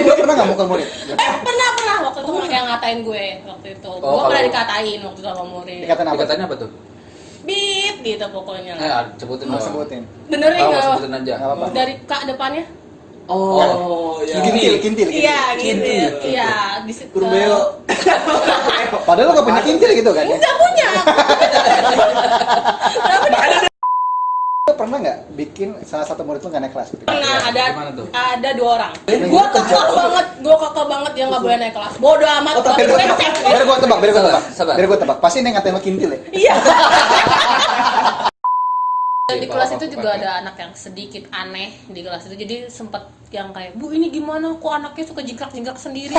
Lu pernah nggak mukul murid? Pernah waktu itu yang ngatain gue waktu itu. Gue pernah dikatain waktu itu sama murid. Dikatain apa tuh? Bip gitu pokoknya. Sebutin Mau dong. sebutin. Benerin nggak? Sebutin aja. Nggak apa-apa. Dari kak depannya? Oh, ya. Kintil. Iya, kintil. Iya, di Kurbeo. Padahal lu nggak punya kintil gitu kan? Ya? Nggak punya. Lu pernah nggak bikin salah satu murid lu nggak naik kelas? Gitu? Pernah Gimana tuh? ada 2 orang. Gua kakak banget dia nggak boleh naik kelas. Bodoh amat. Biar gua tebak. Sabar. Biar gua tebak. Pasti ini ngatain lu kintil ya? Iya. Di kelas itu juga ada anak yang sedikit aneh di kelas itu, jadi sempet yang kayak, Bu ini gimana kok anaknya suka jingkrak-jingkrak sendiri.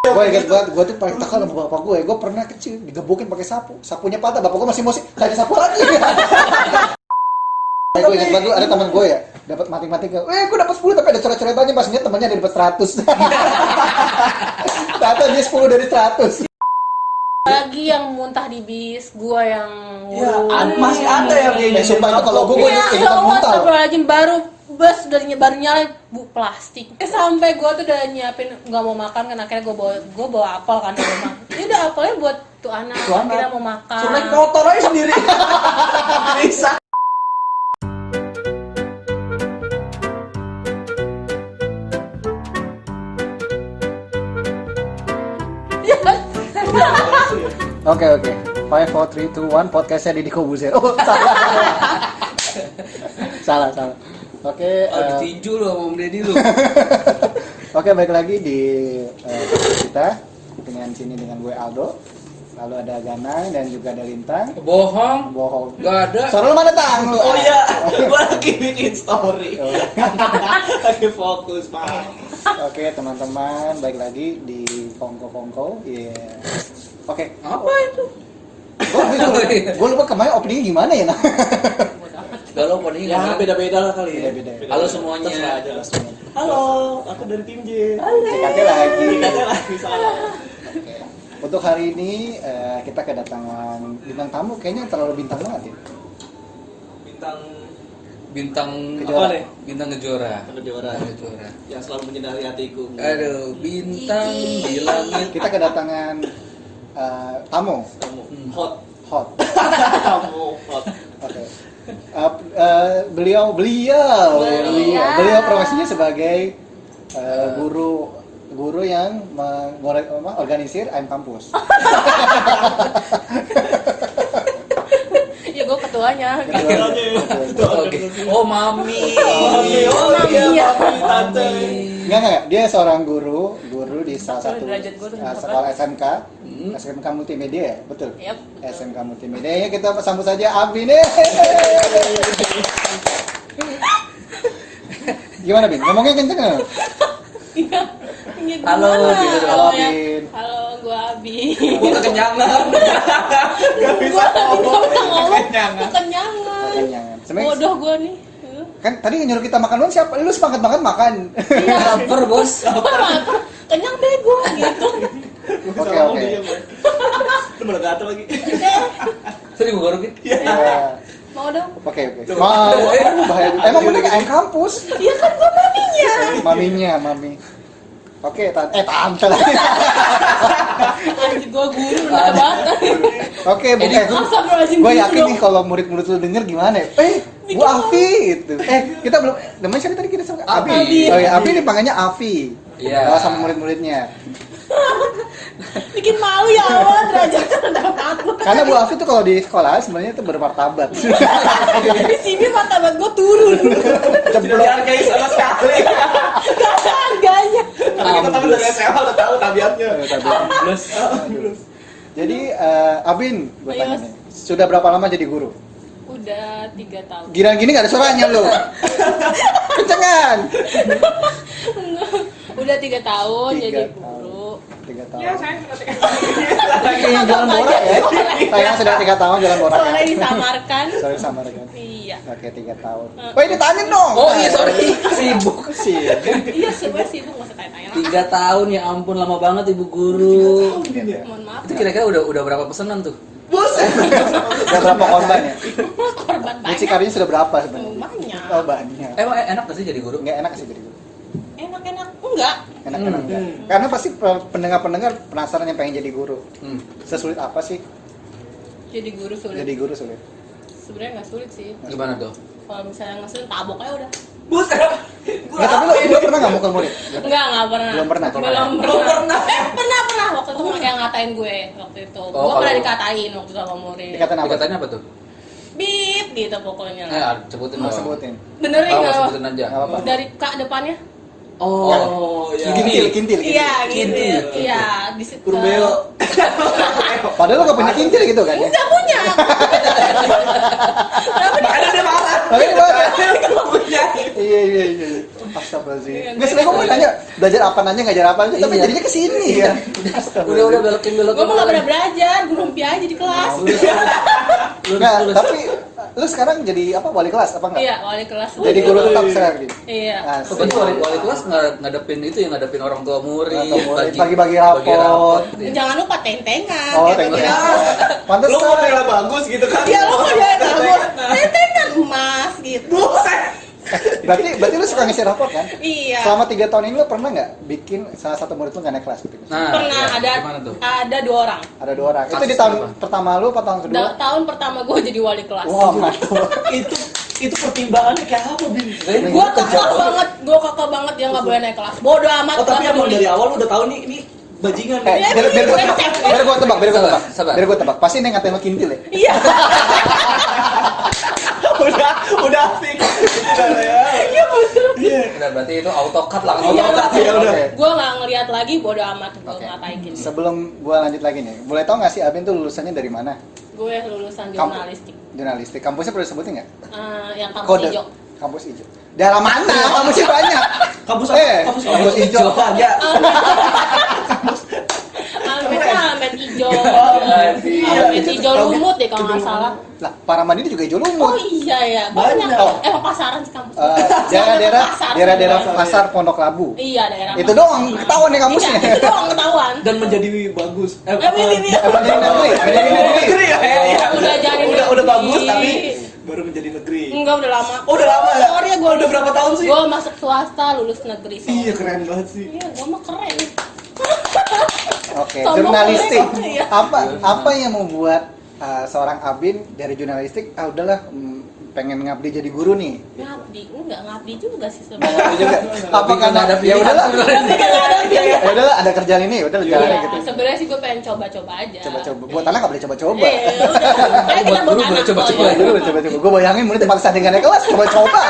Gue inget banget, gue tuh paling takal sama bapak gue. Gue pernah kecil digebukin pakai sapu, sapunya patah. Bapak gue masih emosi, gak ada sapu lagi. Gue inget banget, ada teman gue ya, dapat mati-mati ke, gue dapat 10 tapi ada coret-coretannya, pasnya temannya ada dapat 100. Ternyata dia 10 dari 100. Lagi yang muntah di bis, gua yang Ya, masih ada yang kayak gitu. Sumpah itu kalau gue ikutan muntah. Astagfirullahaladzim, baru bus baru nyala bu plastik. Sampai gua tuh udah nyiapin nggak mau makan kan, akhirnya gua bawa apel kan di rumah. Ini udah apelnya buat tuh anak, akhirnya mau makan. Suruh naik motor aja sendiri. Bisa. Oke. 5, 4, 3, 2, 1, podcastnya Deddy Kobuzer. Oh, salah. Oke. Ditinju lo sama Om Deddy lo. Oke, balik lagi di kita dengan gue Aldo. Lalu ada Ganang dan juga ada Lintang. Bohong. Gak ada. Suara lu mana tang lu? Oh iya, gua lagi bikin story. Lagi fokus, Pak. Oke, teman-teman, balik lagi di Kongko. Iya. Oke. Apa itu? Gue lupa kemarin openingnya gimana ya, nah? Gak lo nih. Ya beda-beda lah kali ya. Beda-beda. Halo semuanya. Terserah aja. Halo, aku dari tim J. Cekatnya lagi. Salah. Oke. Untuk hari ini kita kedatangan bintang tamu, kayaknya terlalu bintang banget ya. Bintang Kejora. Apa nih? Bintang kejora. Kejora. Yang selalu menyinari hatiku. Aduh, bintang di langit. Kita kedatangan tamu Kamu hot. Kamu hot. Oke. Beliau profesinya sebagai guru yang organisir AIM kampus. Ya gue ketuanya. Oke. Oh, Mami. Oh iya, tante. Enggak, dia seorang guru di salah satu Derajat gua tuh sekolah SMK Multimedia, ya? Betul? Yap. SMK Multimedia. Ya, kita sambut saja Abi nih. Gimana, Bin? Ngomongnya kenceng nggak? Iya. Halo, gitu dong. Halo, Bin. Halo, gua Abi. Gue kekenyangan. Gak bisa ngomong. Kekenyangan. Kekenyangan. Sebenarnya Bodoh gua nih. kan tadi nyuruh kita makan dulu siapa? Lu semangat banget makan. Iya. Lapar, Bos. Kenyang bego gitu. Oke. Itu malah gatel lagi. Sering gue garuk gitu. Iya. Mau dong? Oke. Mau. Bahaya. Emang bener ke AIM kampus? Iya kan gua maminya. Mami. Oke, tante lagi. Anjir gua guru udah banget. Oke, Astagfirullahaladzim. gue yakin nih kalau murid-murid lu denger gimana ya? Bu Afi itu. Kita belum namanya siapa tadi kita sama Abi. Oh ya, Abi dipanggilnya Afi. Iya. Sama murid-muridnya. Bikin malu ya Allah, derajatnya rendah banget. Karena Bu Afi tuh kalau di sekolah sebenarnya itu bermartabat. Di sini martabat gua turun. Tidak dihargai sama sekali. Gak ada harganya. Karena kita tahu dari SMA udah tahu tabiatnya. Terus. Jadi Abin, gue tanya nih, sudah berapa lama jadi guru? Udah 3 tahun. Gini gak ada suaranya lo. Kencengan. Udah 3 tahun 3 jadi tahun. guru. 3 tahun. Ya, saya sudah tiga Kayaknya jalan borak ya. Sayang sudah 3 tahun jalan borak. Soalnya disamarkan. Sorry sama rekan. Iya. Oke, 3 tahun. Wah, ditanya dong. Oh iya, sorry. Sibuk. Iya sebenarnya sibuk nggak usah tanya-tanya. 3 tahun, ya ampun, lama banget Ibu Guru. Mohon maaf. Itu kira-kira udah berapa pesanan tuh? Buset. Udah berapa korban ya? Korban banyak. Mucikarinya sudah berapa sebenarnya? Banyak. Oh, banyak. Emang enak gak sih jadi guru? Nggak enak sih jadi guru. Enak-enak enggak? Enak-enak enggak. Karena pasti pendengar-pendengar penasaran yang pengen jadi guru. Hmm. Sesulit apa sih Jadi guru sulit. jadi guru sulit? Sebenarnya nggak sulit sih. Gimana tuh? Kalau misalnya nggak sulit, tabok aja udah. Buset. Nggak, tapi lu pernah nggak mukul murid? Nggak pernah. Belum pernah. Belum pernah. Pernah. Waktu itu yang ngatain gue waktu itu. Oh, Gue pernah kalau- dikatain waktu itu sama murid. Dikatain apa? Dikatannya apa tuh? Bip gitu pokoknya. Sebutin Mau dong. sebutin. Benerin Oh, nggak? sebutin aja. Nggak apa-apa. Dari kak depannya? Oh, ya. Kintil. Iya, gitu. Kintil. Iya, di situ. Purbeo. Padahal lu nggak punya kintil gitu kan ya? Nggak punya. Makanya dia marah. Tapi di mana? Nggak punya. Iya. Astagfirullaah. Nggak sebenarnya gue mau nanya belajar apa ngajar apa aja, tapi Iya. jadinya kesini ya. Udah belokin. Gue mah nggak pernah belajar, gue lumpi aja di kelas. Nggak, tapi lu sekarang jadi apa, wali kelas apa enggak? Iya, wali kelas. Jadi guru tetap sekarang gitu. Iya. Berarti wali kelas ngadepin itu yang ngadepin orang tua murid, Orang tua murid, bagi-bagi rapot. Iya. Jangan lupa tentengan. Oh, gitu. tentengan. Pantes Lu mau nilai bagus gitu kan? Iya, lo kok dia bagus. Tentengan emas gitu. Buset. Berarti lu suka ngisi rapor kan? Iya. Selama 3 tahun ini lu pernah nggak bikin salah satu murid lu nggak naik kelas gitu? Nah, Pernah iya. Gimana tuh? ada 2 orang. Ada 2 orang. Itu Kasus di tahun apa? pertama lu apa tahun kedua? Tahun pertama gue jadi wali kelas. Wah, mantap. Itu pertimbangannya kayak apa, Bin? Gue kakak banget dia nggak boleh naik kelas. Bodoh amat. Oh, tapi gua emang peduli. dari awal lu udah tahu nih bajingan nih. Biar gua tebak. Sabar. Biar gua tebak. Pasti ini ngatain lu kintil ya? Iya. udah asik. Udah ya. Iya, betul. Iya. Udah berarti itu autocut langsung. Iya, Autocut ya udah. Oke. Gue nggak ngeliat lagi, bodoh amat gue Oke. ngatain gitu. Sebelum gua lanjut lagi nih, boleh tau nggak sih Abin tuh lulusannya dari mana? Gue lulusan Kamu- jurnalistik. Jurnalistik. Kampusnya perlu disebutin nggak? Yang kampus Kode. hijau. Kampus hijau. Daerah mana? Kampusnya banyak. Kampus apa? Kampus hijau. Kagak. Almet hijau. Iya, Almet hijau lumut deh kalau nggak salah. Lah, Paramandi ini juga hijau Oh lumut. iya ya, Banyak. banyak. Oh. Emang pasaran sih kampus. Daerah pasar Pondok Labu. Iya daerah. Itu doang ketahuan nih kampusnya. Iya, itu doang ketahuan. Dan menjadi bagus. Ini. Apa jadi negeri? Jadi negeri. Negeri ya? Iya. Udah jadi udah negeri. bagus tapi baru menjadi negeri. Enggak udah lama. Oh, udah lama ya? Sorry ya, gue Udah berapa tahun sih? Gue masuk swasta, lulus negeri. sorry. Iya, keren banget sih. Iya, gue mah keren. Oke, Sombong jurnalistik. boleh, iya. Apa yang membuat seorang Abin dari jurnalistik udahlah pengen ngabdi jadi guru nih? Ngabdi juga sih Itu sebenarnya. juga. Apa karena ada ya pilihan udahlah. Tapi kan ada Ya udahlah, ada kerjaan ini, udah jalannya Iya, gitu. sebenarnya sih gue pengen coba-coba aja. Coba-coba. Buat anak nggak boleh coba-coba. Udah. Kayak kita Buat buat guru boleh anak coba-coba. soalnya. Dulu coba-coba. Gue bayangin murid tempat sandingannya kelas coba-coba.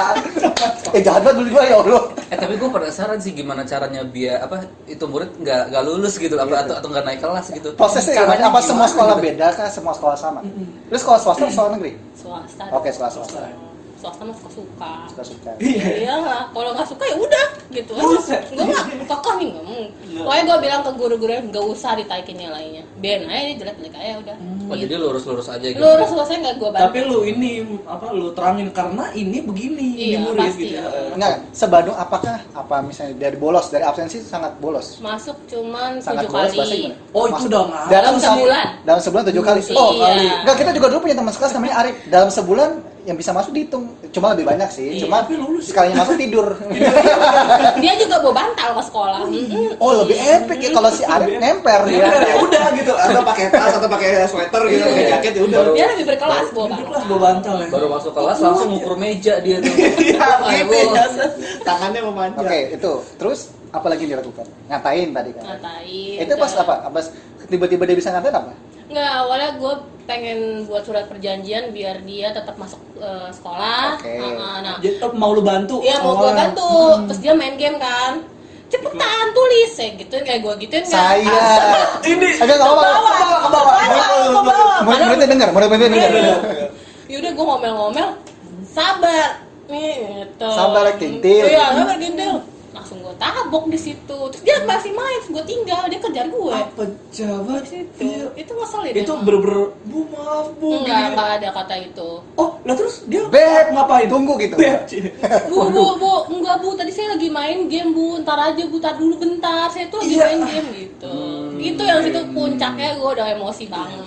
Jahat banget dulu gue ya Allah. Tapi gue penasaran sih gimana caranya biar itu murid nggak lulus gitu atau nggak naik kelas gitu. Prosesnya Caranya gimana? Apa semua gimana sekolah gitu? beda kah? Semua sekolah sama? Terus sekolah swasta atau sekolah negeri? Swasta. Oke, sekolah swasta. Swasta mah suka-suka. Suka-suka. Iya lah, kalau nggak suka ya udah gitu. Buset. Gue mah kokoh nih nggak mungkin. Pokoknya gue bilang ke guru-guru nggak usah ditaikin nilainya. Biarin aja dia jelek-jelek aja udah. Oh, jadi lurus-lurus aja gitu. Lurus selesai nggak gue bantu. Tapi lu ini lu terangin karena ini begini, Iya, ini murid pasti. gitu. Enggak, sebandung apakah apa misalnya dari bolos, dari absensi sangat bolos? Masuk cuman Sangat 7 bolos bahasa kali. gimana? Oh, itu udah nggak. Dalam sebulan. Dalam sebulan 7 kali. Iya. Oh, kali. Enggak, kita juga dulu punya teman sekelas namanya Arif. Dalam sebulan yang bisa masuk dihitung. Cuma lebih banyak sih. Iya. Cuma Tapi lulus. sekalinya masuk tidur. Dia juga bawa bantal ke sekolah. Oh, lebih epic ya kalau si Arif ngemper Ya ya. udah gitu, atau pakai tas atau pakai sweater gitu, pakai jaket ya udah. Dia lebih berkelas bawa Di bantal. kelas bawa bantal ya. Baru masuk kelas langsung ngukur meja dia tuh. Iya, gitu Aduh. ya. Tangannya memanjang. Oke, itu. Terus apa lagi yang dilakukan? Ngatain tadi kan. Ngatain. Itu pas apa? Pas tiba-tiba dia bisa ngatain apa? Nggak, awalnya gue pengen buat surat perjanjian biar dia tetap masuk sekolah. Oke. Nah, Jadi mau lu bantu? iya mau gue awalnya. bantu. Terus dia main game kan. Cepetan tulis ya gituin kayak gue gituin kan. Saya. Ini Agak enggak apa-apa. ke bawah. Murid-muridnya dengar, murid-muridnya dengar. Yaudah gue ngomel-ngomel. Sabar. Nih gitu. Sabar, kintil. Iya, sabar kintil. Langsung gue tabok di situ. Terus dia masih main, terus gue tinggal. Dia kejar gue. Apa jabat Di situ. Itu ngeselin. Itu emang. bener-bener bu maaf bu. Enggak ada kata itu. Oh, lah terus dia Beb, ngapain? tunggu gitu. Beb. Bu, enggak bu, tadi saya lagi main game bu, ntar aja bu, tar dulu bentar, saya tuh lagi Iya. main game gitu. Itu yang situ puncaknya gue udah emosi banget.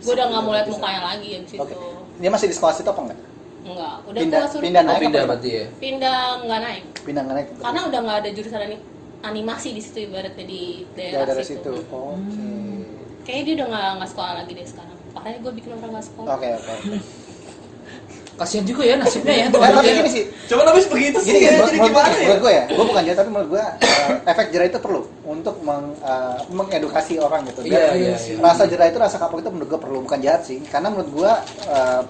Gue udah nggak mau lihat mukanya lagi yang situ. Oke. Dia masih di sekolah situ apa enggak? Enggak, udah Pindah- gua suruh pindah Oh, naik pindah apa? berarti ya. pindah nggak naik. Pindah nggak naik. Karena udah nggak ada jurusan animasi di situ ibaratnya di daerah Daerah situ. situ. Oke. Kayaknya dia udah nggak sekolah lagi deh sekarang. Makanya gue bikin orang nggak sekolah. Oke, oke. Kasihan juga ya nasibnya ya. Nah, tapi ya. gini sih, Coba habis begitu sih. gini, Ya, menurut jadi gue, gimana ya? menurut gue ya, gue bukan jahat tapi menurut gue efek jerah itu perlu untuk mengedukasi orang gitu. Dan Iya. rasa jerah itu, rasa kapok itu menurut gue perlu, bukan jahat sih. Karena menurut gue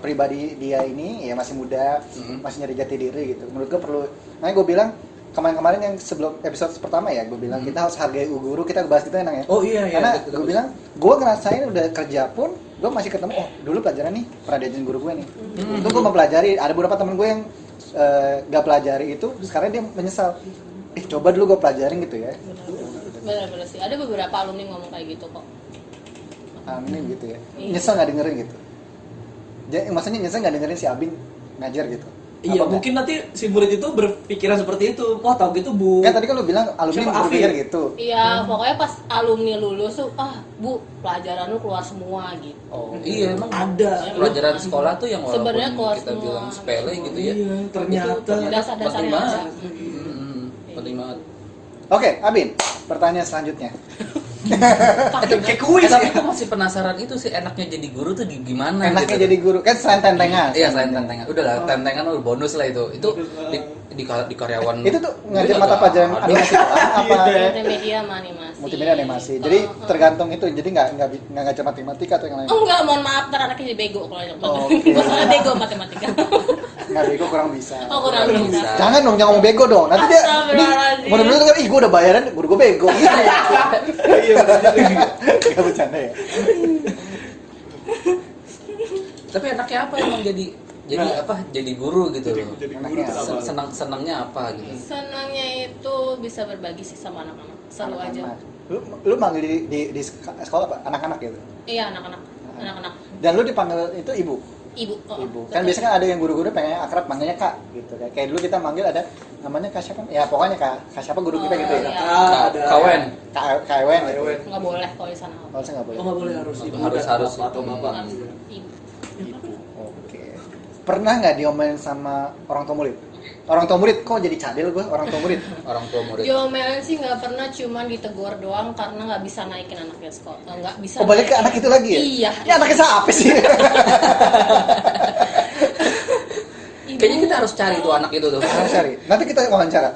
pribadi dia ini ya masih muda, masih nyari jati diri gitu. Menurut gue perlu. Makanya gue bilang kemarin-kemarin yang sebelum episode pertama ya, gue bilang kita harus hargai guru, kita bahas itu enak ya. Oh iya. Karena betul, gue betul. bilang, gue ngerasain udah kerja pun, gue masih ketemu, oh dulu pelajaran nih, pernah diajarin guru gue nih. Untuk gue mempelajari, ada beberapa temen gue yang gak pelajari itu, sekarang dia menyesal. Coba dulu gue pelajarin gitu ya. Bener-bener sih. Ada beberapa alumni ngomong kayak gitu kok. Amin gitu ya. Iya. Nyesel gak dengerin gitu. Jadi maksudnya nyesel gak dengerin si Abin ngajar gitu. Iya, Apa mungkin nanti si murid itu berpikiran seperti itu. Wah, tau gitu, Bu. Kan tadi kan lu bilang alumni Siapa, berpikir Afif? gitu. Iya, pokoknya pas alumni lulus tuh, bu, pelajaran lu keluar semua gitu. Oh, iya emang Ada. pelajaran sekolah tuh yang Sebenarnya walaupun keluar kita semua. bilang sepele gitu ya. Iya, ternyata. Itu Dasar-dasarnya penting banget. ada. Penting banget. Oke, Abin, pertanyaan selanjutnya. Kayak kuis Tapi ya. aku masih penasaran itu sih enaknya jadi guru tuh gimana Enaknya gitu. jadi guru, kan selain tentengan. Iya selain tentengan, udah lah tentengan udah bonus lah itu. Itu di karyawan. Itu tuh ngajar Iya, mata pelajaran ada. animasi apa? Multimedia sama animasi. Multimedia animasi. Jadi tergantung itu. Jadi nggak ngajar matematika atau yang lain. Oh enggak, mohon maaf, ntar anaknya jadi bego kalau yang Oke. gue soalnya bego matematika. Nggak bego kurang bisa. Oh kurang Kurang bisa. bisa. Jangan dong, jangan ngomong bego dong. Nanti dia Astagfirullahaladzim. bener-bener kan, ih gue udah bayaran, guru gue bego. Gitu. Iya, benar. Gak bercanda ya. Tapi enaknya apa emang jadi Nah. apa? Jadi guru gitu loh. Jadi guru Enaknya tuh apa? Senangnya apa gitu. Senangnya itu bisa berbagi sih sama anak-anak. Seru aja. Anak-anak. Lu manggil di sekolah apa? Anak-anak gitu. Iya, anak-anak. Anak-anak. Dan lu dipanggil itu ibu. Ibu. Oh, Ibu. betul. Kan biasanya kan ada yang guru-guru pengen akrab manggilnya Kak gitu. Kayak dulu kita manggil ada namanya Kak siapa? Ya pokoknya Kak siapa guru kita gitu ya. iya. Ada. Kawen. Kak Ewen gitu. Ewen. Nggak boleh kalau di sana. Kalau saya nggak boleh. Oh, nggak boleh harus ibu Harus- dan harus. bapak atau bapak. Harus ibu. Ibu. Oke. Pernah nggak diomelin sama orang tua murid? Orang tua murid kok jadi cadel gue orang tua murid. Orang tua murid. Diomelin sih nggak pernah, cuman ditegur doang karena nggak bisa naikin anaknya sekolah. Nggak bisa. Oh balik ke anak itu lagi ya? Iya. Ya anaknya siapa sih? Ibu. Kayaknya kita harus cari tuh anak itu tuh. Harus cari. Nanti kita wawancara.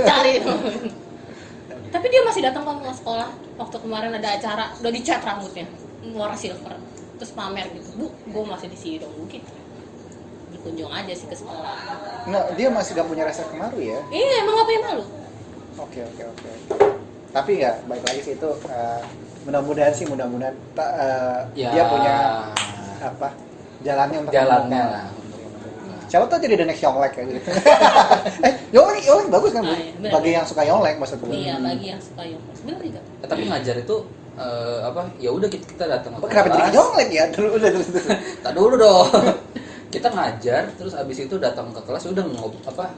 Cari. Tapi dia masih datang kok ke sekolah. Waktu kemarin ada acara, udah dicat rambutnya, warna silver. Terus pamer gitu, bu, gue masih di sini dong, gitu. Berkunjung aja sih ke sekolah. Nggak, dia masih gak punya rasa kemaru ya? Iya, emang ngapain malu? Oke. Tapi ya baik lagi sih itu mudah-mudahan Ya. dia punya apa jalannya untuk Jalannya menemukan. lah. Siapa tahu jadi the next Yonglek kayak gitu. Yonglek bagus kan bu? Ah, iya, benar. Bagi yang suka Yonglek maksud gue. Iya, bagi yang suka yang bener juga. Tapi ngajar itu apa? Ya udah kita datang ke Kenapa jadi kelas. Yonglek ya? Terus. Tak dulu dong. Kita ngajar, terus abis itu datang ke kelas udah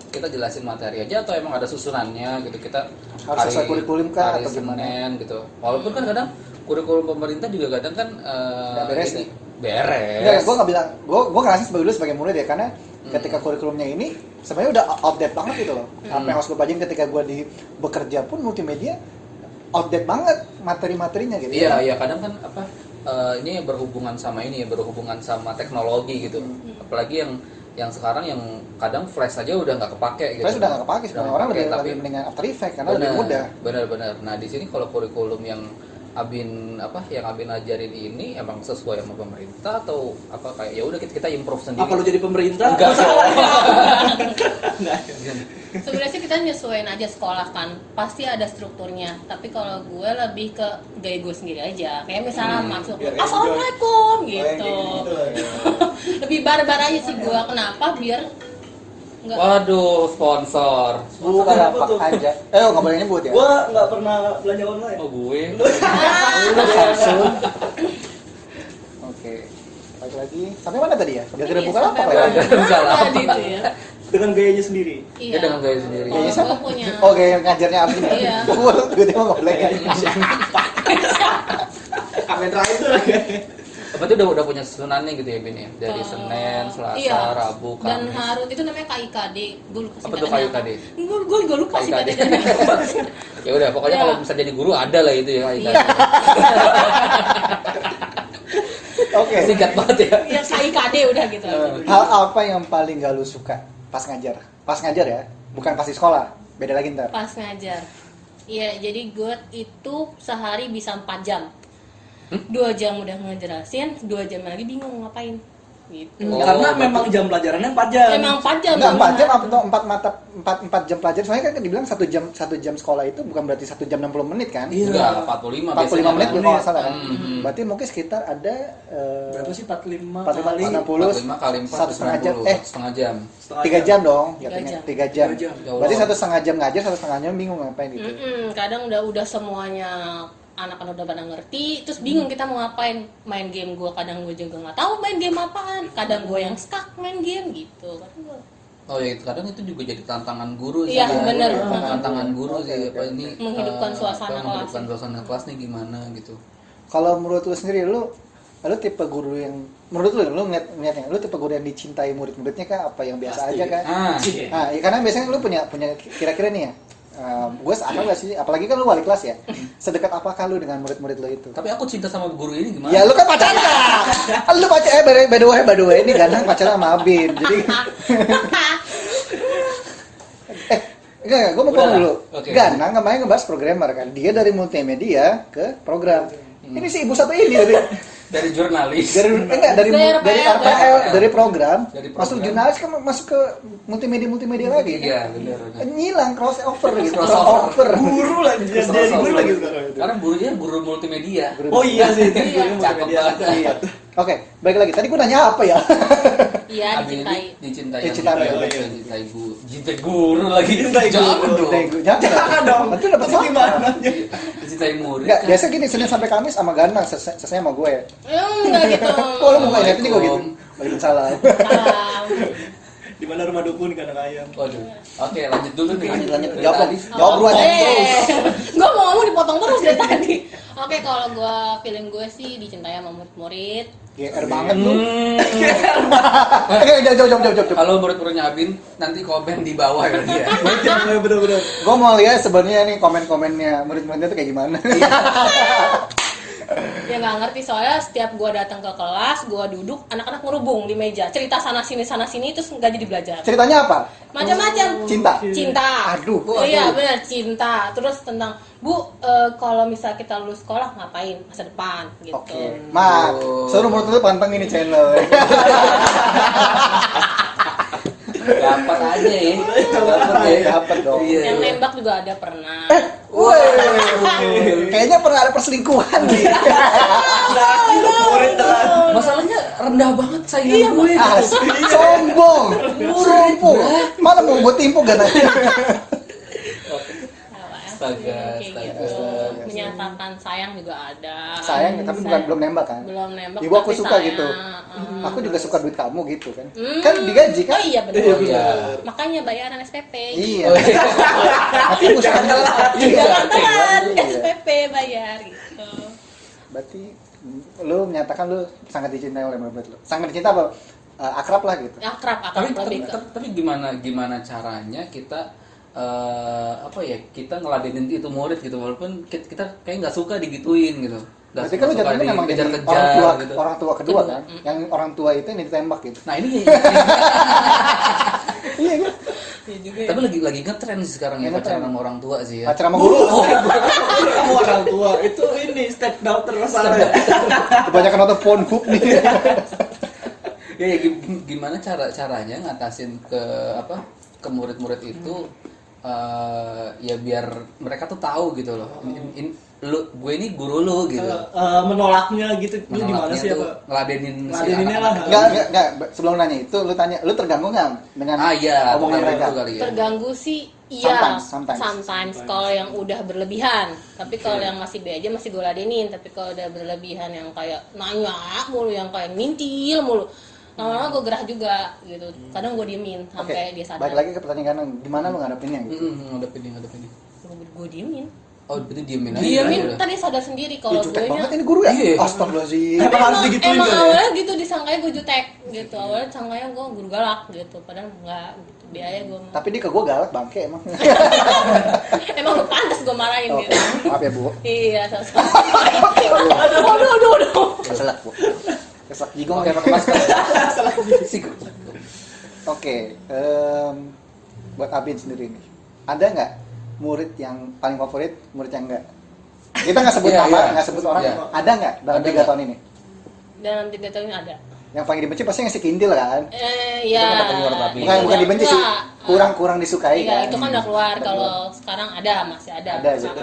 kita jelasin materi aja atau emang ada susunannya gitu kita Harus sesuai kurikulum kah hari atau gimana? Senin gitu. Walaupun kan kadang kurikulum pemerintah juga kadang kan Nggak beres ini- nih. Beres. Enggak, gue nggak bilang, gue ngerasain sebagai murid ya, karena ketika kurikulumnya ini sebenarnya udah outdated banget gitu loh. Apa yang harus gue pelajarin ketika gue di bekerja pun multimedia outdated banget materi-materinya gitu. Iya, iya kadang kan ini berhubungan sama teknologi gitu. Apalagi yang sekarang yang kadang flash aja udah nggak kepake gitu. Terus udah nggak kepake sebenarnya, Udah orang nggak lebih kepake, tapi mendingan After Effects karena lebih mudah. Benar. Nah di sini kalau kurikulum yang Abin ajarin ini emang sesuai sama pemerintah atau apa kayak ya udah kita improve sendiri. Apa lu jadi pemerintah? Enggak sih. Sebenarnya sih kita nyesuaiin aja sekolah kan, pasti ada strukturnya. Tapi kalau gue lebih ke gaya gue sendiri aja. Kayak misalnya masuk, biar assalamualaikum Oh, yang gitu. kayak gitu lah ya. Lebih barbar aja sih gue. Kenapa? Biar nggak. Waduh, sponsor. Bukan Apa apa tuh? aja. Nggak boleh nyebut ya. Gua nggak pernah belanja online. Oh gue. Samsung. Oke. Balik lagi. Sampai mana tadi ya? Gara-gara Iya, buka apa sampai ya? mana? Salah. Tadi itu ya. Dengan gayanya sendiri. Iya. Dia dengan gaya sendiri. Kalau Gayanya siapa? gue punya. Oh, gaya yang ngajarnya apa ini? Iya. Gue tiba-tiba nggak boleh. Kamen Rider. Berarti udah punya susunannya gitu ya Bin ya? Dari Senin, Selasa, iya. Rabu, Kamis. Dan harus itu namanya KIKD. Gue lupa Apa tuh KIKD? Gue juga lupa sih KIKD. KIKD. Ya udah, pokoknya Ya. kalau bisa jadi guru ada lah itu ya KIKD. Iya. Oke. Singkat banget ya. Ya KIKD udah gitu. Hal apa yang paling gak lu suka pas ngajar? Pas ngajar ya, bukan pas di sekolah. Beda lagi ntar. Pas ngajar. Iya, jadi gue itu sehari bisa 4 jam. 2 jam udah ngejelasin, 2 jam lagi bingung ngapain. Gitu. Oh, Karena berarti- memang jam pelajarannya 4 jam. Emang 4 jam. Enggak, 4 jam memang. atau 4 mata 4 jam pelajaran. Soalnya kan dibilang 1 jam sekolah itu bukan berarti 1 jam 60 menit kan? Iya. Enggak, 45 45 biasanya. menit kan. kalau nggak salah kan. Hmm. Berarti mungkin sekitar ada Berapa sih 45 45 kali? 60 45 kali 4 1,5 jam. 90, setengah jam. 3 jam dong, 3 jatuhnya jam. 3 jam. 3 jam. Berarti 1,5 jam ngajar, 1,5 jam bingung ngapain gitu. Kadang udah semuanya anak-anak udah pada ngerti, terus bingung kita mau ngapain. Main game gue, kadang gue juga nggak tahu main game apaan. Kadang gue yang stuck main game gitu. Kadang gua- Oh ya, kadang itu juga jadi tantangan guru sih. Iya, ya. bener. Tantangan guru Oke, sih oke. apa ini Menghidupkan suasana kelas. menghidupkan suasana kelas nih gimana gitu. Kalau menurut lu sendiri lu tipe guru yang menurut lu ngeliatnya lu tipe guru yang dicintai murid-muridnya kah apa yang biasa Pasti. aja kah? Ah, Nah, ya karena biasanya lu punya kira-kira nih ya. Gue seakan gak sih, apalagi kan lu wali kelas ya. Sedekat apakah lu dengan murid-murid lu itu? tapi aku cinta sama guru ini gimana? Ya lu kan pacaran. Lu pacaran by the way ini Ganang pacaran sama Abin. Jadi enggak, gue mau Udah ngomong lah. dulu. Oke. Ganang kemarin ngebahas programmer kan. Dia dari multimedia ke program. Ini si ibu satu ini Dari jurnalis. dari Dari RPL, dari program, Dari masuk program. jurnalis kan masuk ke multimedia lagi. Iya, benar. Nyilang crossover gitu. Crossover. Guru lagi jadi guru lagi sekarang itu. Karena gurunya guru multimedia. Oh iya sih itu Iya. guru Cakep multimedia. banget. Iya. Oke, balik lagi. Tadi gue nanya apa ya? Iya, Abin dicintai. ini dicintai. Dicintai, yang oke. dicintai guru. Dicintai guru lagi. Dicintai Jangan guru. dong. Jangan dong. Nanti dapat Itu gimana? Dicintai murid. Enggak, kan. biasa gini Senin sampai Kamis sama Ganang, selesai sama gue. Enggak gitu. Kok lu mau ingetin gue gitu? Waalaikumsalam. Salam. Di mana rumah dukun kandang ayam. Waduh. Oke, lanjut dulu nih. Lanjut. Dari Jawab tadi. dong. Jawab duluan terus. Gue mau ngomong dipotong terus dari tadi. Oke, kalau gue feeling gue sih dicintai sama murid-murid. GR banget lu. Hmm. Jauh. Kalau murid-muridnya Abin nanti komen di bawah ya dia. Iya benar-benar. Gue mau lihat sebenarnya nih komen-komennya murid-muridnya tuh kayak gimana. Ya nggak ngerti, soalnya setiap gue datang ke kelas, gue duduk, anak-anak ngerubung di meja, cerita sana sini, terus nggak jadi belajar. Ceritanya apa? Macam-macam. Cinta. Cinta. Aduh. Oh, iya benar, cinta. Terus tentang kalau misal kita lulus sekolah ngapain masa depan gitu. Oke. Mak, suruh menurut lu panteng ini channel. Dapat aja ya. Dapat ya. Dapat dong. Iya. Yang nembak juga ada pernah. Woi, kayaknya pernah ada perselingkuhan nih. Murid telah. Masalahnya rendah banget saingan gue. Asli, sombong. Mana mau buat timpuk gak nanti? Astaga, Kayak astaga. gitu. Menyatakan sayang juga ada. Sayang, tapi bukan belum nembak kan? Belum nembak. Ibu aku tapi suka sayang. gitu. Heeh. Aku juga suka duit kamu gitu kan. Hmm. Kan digaji kan? Oh iya benar. Iya, Iya. Makanya bayaran SPP. Iya. Oh, iya. Tapi ibu suka Iya. Jangan telat Iya. SPP bayar gitu. Berarti lu menyatakan lu sangat dicintai oleh murid lu. Sangat dicinta apa? Akrab lah gitu. Akrab tapi lebih ke. tapi gimana caranya kita apa ya, kita ngeladenin itu murid gitu, walaupun kita kayak nggak suka digituin gitu. Nggak Berarti kan lu suka jatuhnya memang jadi dikejar-kejar gitu. orang tua kedua kan. Yang orang tua itu yang ditembak gitu. Nah ini Iya kan? Iya juga ya. tapi lagi ngetren sih sekarang ya, Ngetren. pacaran sama orang tua sih ya. Pacar sama guru. Kamu orang tua itu ini step daughter masalah. Kebanyakan nonton Pornhub nih. Ya gimana caranya ngatasin ke ke murid-murid itu, ya biar mereka tuh tahu gitu loh. Gue ini guru lu gitu. Menolaknya gitu. Lu di mana Menolaknya sih tuh apa? ngeladenin si Ngeladeninnya anak-anak. lah. Enggak. Sebelum nanya itu, lu tanya, lu terganggu nggak dengan Iya, omongan benar mereka? itu kali ya. Terganggu sih iya. Sometimes. Kalau yang udah berlebihan. Tapi kalau yang masih B aja masih gue ladenin. Tapi kalau udah berlebihan yang kayak nanya mulu, yang kayak mintil mulu, lama-lama gue gerah juga gitu. Kadang gue diemin sampai dia sadar. Balik lagi ke pertanyaan, gimana lu ngadepinnya gitu? Ngadepin. Gue diemin. Oh, berarti diemin aja. Diemin udah. tadi sadar sendiri Ih, kalau jutek gue banget ini guru ya? Iya. Astagfirullahaladzim. Emang harus digituin emang kan ya? awalnya gitu disangkanya gue jutek gitu, awalnya disangkanya gue guru galak gitu, padahal enggak gitu, biaya gue Tapi dia ke gue galak bangke emang. emang gue pantas gue marahin Oke, gitu. maaf ya Bu. Iya, aduh. Keselak Bu. Keselak jigong Oke, ya. pakai masker. Salah sih. Oke, buat Abin sendiri nih, ada nggak murid yang paling favorit, murid yang enggak? Kita nggak sebut Iya, nama, iya. nggak sebut orang. Iya. Ada nggak dalam Ada 3 nggak? tahun ini? Dalam 3 tahun ini ada. Yang paling dibenci pasti ngasih kintil kan? Ya. Itu kan udah keluar tapi. Bukan dibenci sih, Enggak. kurang disukai Iya, kan? itu kan udah keluar. Kalau sekarang ada, masih ada. Ada gitu.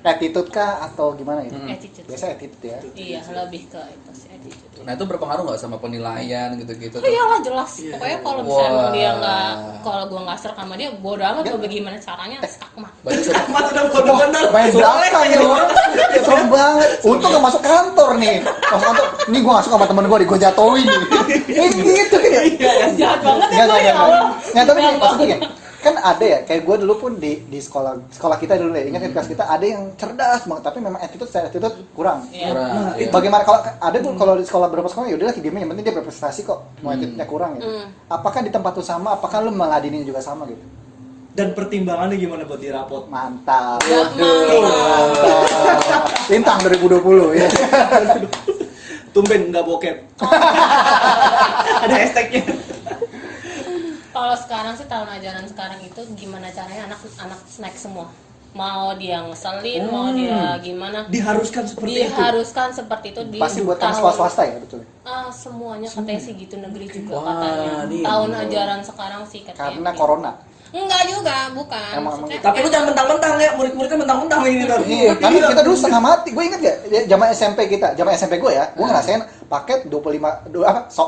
Attitude kah atau gimana itu? Attitude. Biasa attitude ya. Iya, lebih ke itu sih attitude. Nah, itu berpengaruh nggak sama penilaian gitu-gitu? Oh iyalah jelas. Pokoknya kalau misalnya Wah. emang dia nggak, kalau gua nggak serak sama dia, bodo amat mau bagaimana caranya, skakmat. Berarti sudah Mat udah bener-bener. Main Soalnya belakang ya orang, serem banget. Untung gak masuk kantor nih. Masuk kantor, nih gue gak suka sama temen gue, gue jatoin nih. Gitu kan ya. Jahat banget ya Nggak, gue nggak, ya nggak. Allah. Nggak, tapi Yang maksud gue banget. gini, kan ada ya, kayak gue dulu pun di sekolah kita dulu ya, ingat kan kelas kita ada yang cerdas banget, tapi memang attitude kurang. Iya. kurang. Nah, Iya. Bagaimana kalau ada tuh kalau di sekolah beberapa sekolah ya udahlah diemin, yang penting dia berprestasi kok, mau attitude-nya kurang gitu. Apakah di tempat tuh sama, apakah lu meladininya juga sama gitu? Dan pertimbangannya gimana buat di rapot? Mantap. Gampang. Mantap. Lintang 2020 ya. Tumben nggak bokep. Ada hashtagnya. Kalau sekarang sih tahun ajaran sekarang itu gimana caranya anak-anak snack semua. Mau dia ngeselin, mau dia gimana. Diharuskan seperti itu. Diharuskan seperti itu di Pasti buat anak tahun- sekolah swasta ya, betul. semuanya katanya sih gitu, negeri juga Wah, katanya. nih. Tahun ajaran sekarang sih katanya. Karena gitu. corona. Enggak juga, bukan. Emang- Maksudnya, Tapi lu jangan mentang-mentang ya, murid-muridnya mentang-mentang ini tuh. Iya, karena kita dulu setengah mati. Gue inget gak? Zaman SMP kita, zaman SMP gue ya, gue ngerasain paket 25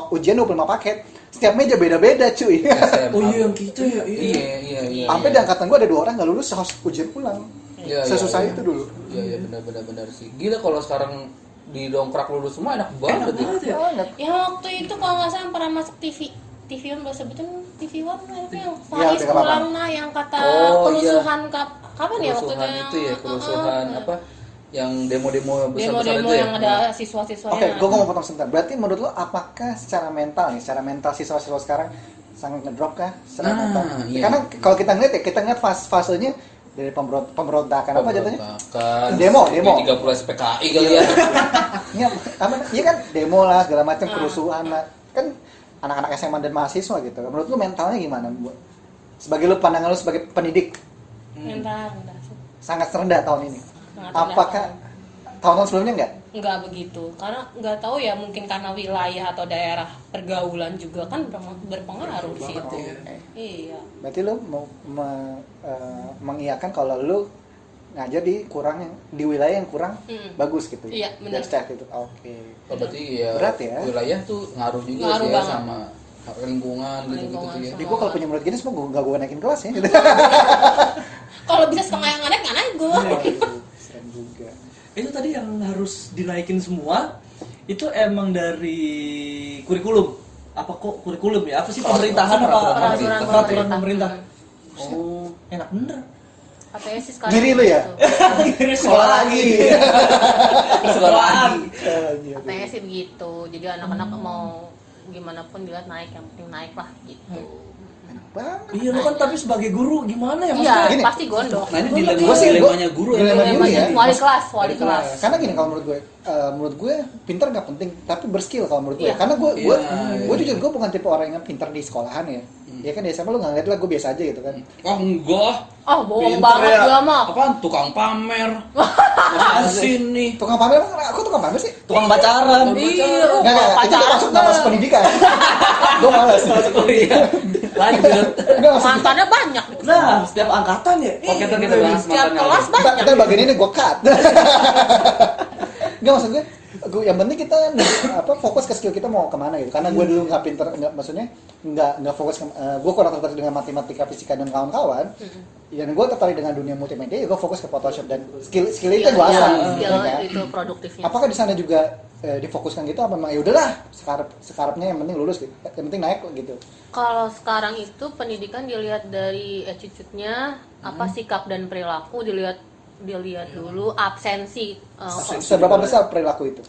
ujian 25 paket. Setiap meja beda-beda, cuy. SMA. Oh iya yang gitu ya. Iya. Sampai di angkatan gue ada 2 orang nggak lulus harus ujian ulang. Iya, Sesusah iya. itu dulu. Iya, benar sih. Gila kalau sekarang didongkrak lulus semua enak banget ya. Banget. ya waktu itu kalau nggak salah pernah masuk TV One, gak sebutin TV One itu yang Iya, Faris udah nggak apa-apa. pulang nah yang kata Oh, kerusuhan kapan ya waktu itu Kerusuhan itu ya, kerusuhan apa? Yang demo-demo besar-besar demo-demo itu ya. yang ada siswa-siswanya. Oke, gue mau potong sebentar. Berarti menurut lo apakah secara mental siswa-siswa sekarang sangat ngedrop kah? Secara Nah, mental. iya. Karena kalau kita ngeliat ya, kita ngeliat fasenya dari pemberontakan apa jatuhnya? Pemberontakan. Demo. 30 SPKI kali ya. Iya, iya kan demo lah segala macam kerusuhan lah. Kan anak-anak SMA dan mahasiswa gitu. Menurut lu mentalnya gimana? Sebagai lu pandangan lu sebagai pendidik Bentar. sangat rendah tahun ini. Sangat rendah Apakah tahun-tahun sebelumnya enggak? Nggak begitu, karena nggak tahu ya, mungkin karena wilayah atau daerah pergaulan juga kan berpengaruh di situ. Iya. Berarti lu mau mengiyakan kalau lu ngajar di wilayah yang kurang bagus gitu. Iya, benar. Itu. Oke. Oh, berarti ya, Berat ya? wilayah tuh ngaruh juga Ngaruh sih ya banget. sama lingkungan gitu-gitu Lingkungan ya. sama- Jadi gua kalau punya murid gini semua gua naikin kelas ya. Gitu. Kalau bisa setengah yang ada nggak naik gue. Serem juga. Itu tadi yang harus dinaikin semua itu emang dari kurikulum. Apa kok kurikulum ya? Apa sih pemerintahan apa? Peraturan Peraturan pemerintah. pemerintah. Oh, enak bener. Katanya sih sekarang. Diri lu ya? gitu. Sekolah lagi. Sekolahan. Katanya sih begitu. Jadi anak-anak mau gimana pun dilihat naik, yang penting naik lah gitu. Banget. Iya lu kan tapi sebagai guru gimana ya Iya, gini. pasti gondok. Nah, ini Gua sih- dilemanya guru ya. dilema diri ya. Wali kelas, wali kelas. Karena gini kalau menurut gue pintar nggak penting, tapi berskill kalau menurut gue. Iya. Karena gue Iya. jujur gue bukan tipe orang yang pintar di sekolahan ya. Ya kan di SMA lu nggak ngeliat lah, gue biasa aja gitu kan. Oh enggak. Oh, bohong Pinter banget ya. gua mah. Apaan tukang pamer. Asin nih. Tukang pamer emang aku tukang pamer sih? Tukang pacaran. Iya, Nggak, itu pacaran masuk nggak masuk tuh. pendidikan. Gue malas. Oh iya. Lanjut. Nggak masuk. Mantannya banyak. Nah, setiap angkatan ya. Oke, ntar kita bahas Setiap mantannya kelas lagi. banyak. Kita bagian ini gue cut. Nggak maksud gue yang penting kita fokus ke skill kita mau kemana gitu. Karena gue dulu nggak pinter, maksudnya nggak fokus. Gue kurang tertarik dengan matematika, fisika dan kawan-kawan. Dan gue tertarik dengan dunia multimedia, ya gue fokus ke Photoshop dan skill itu gue asah. Skill ya kan? itu produktifnya. Apakah di sana juga difokuskan gitu? Apa memang ya udahlah sekarapnya yang penting lulus gitu, yang penting naik gitu. Kalau sekarang itu pendidikan dilihat dari attitude-nya, apa sikap dan perilaku, dilihat dilihat dulu absensi. Seberapa besar perilaku itu?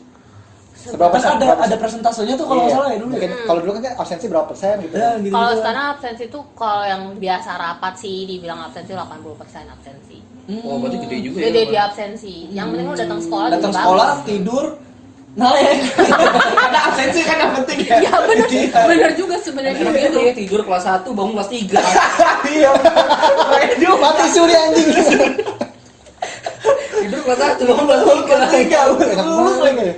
Seberapa Kan berapa ada presentasenya tuh kalau nggak salah ya dulu. Mungkin Ya? kalau dulu kan absensi berapa persen gitu. Ya, gitu. Kalau sekarang absensi itu kalau yang biasa rapat sih dibilang absensi 80% absensi. Oh, berarti gede juga Gede ya. di absensi. Yang penting lu datang sekolah Datang juga sekolah, bagus. tidur, nalek. Ada absensi kan yang penting ya. Ya bener juga sebenarnya Enak gitu. gitu ya, tidur kelas 1, bangun kelas 3. Iya. Dia Mati suri anjing. Tidur kelas 1, bangun kelas 3. Enak banget lagi.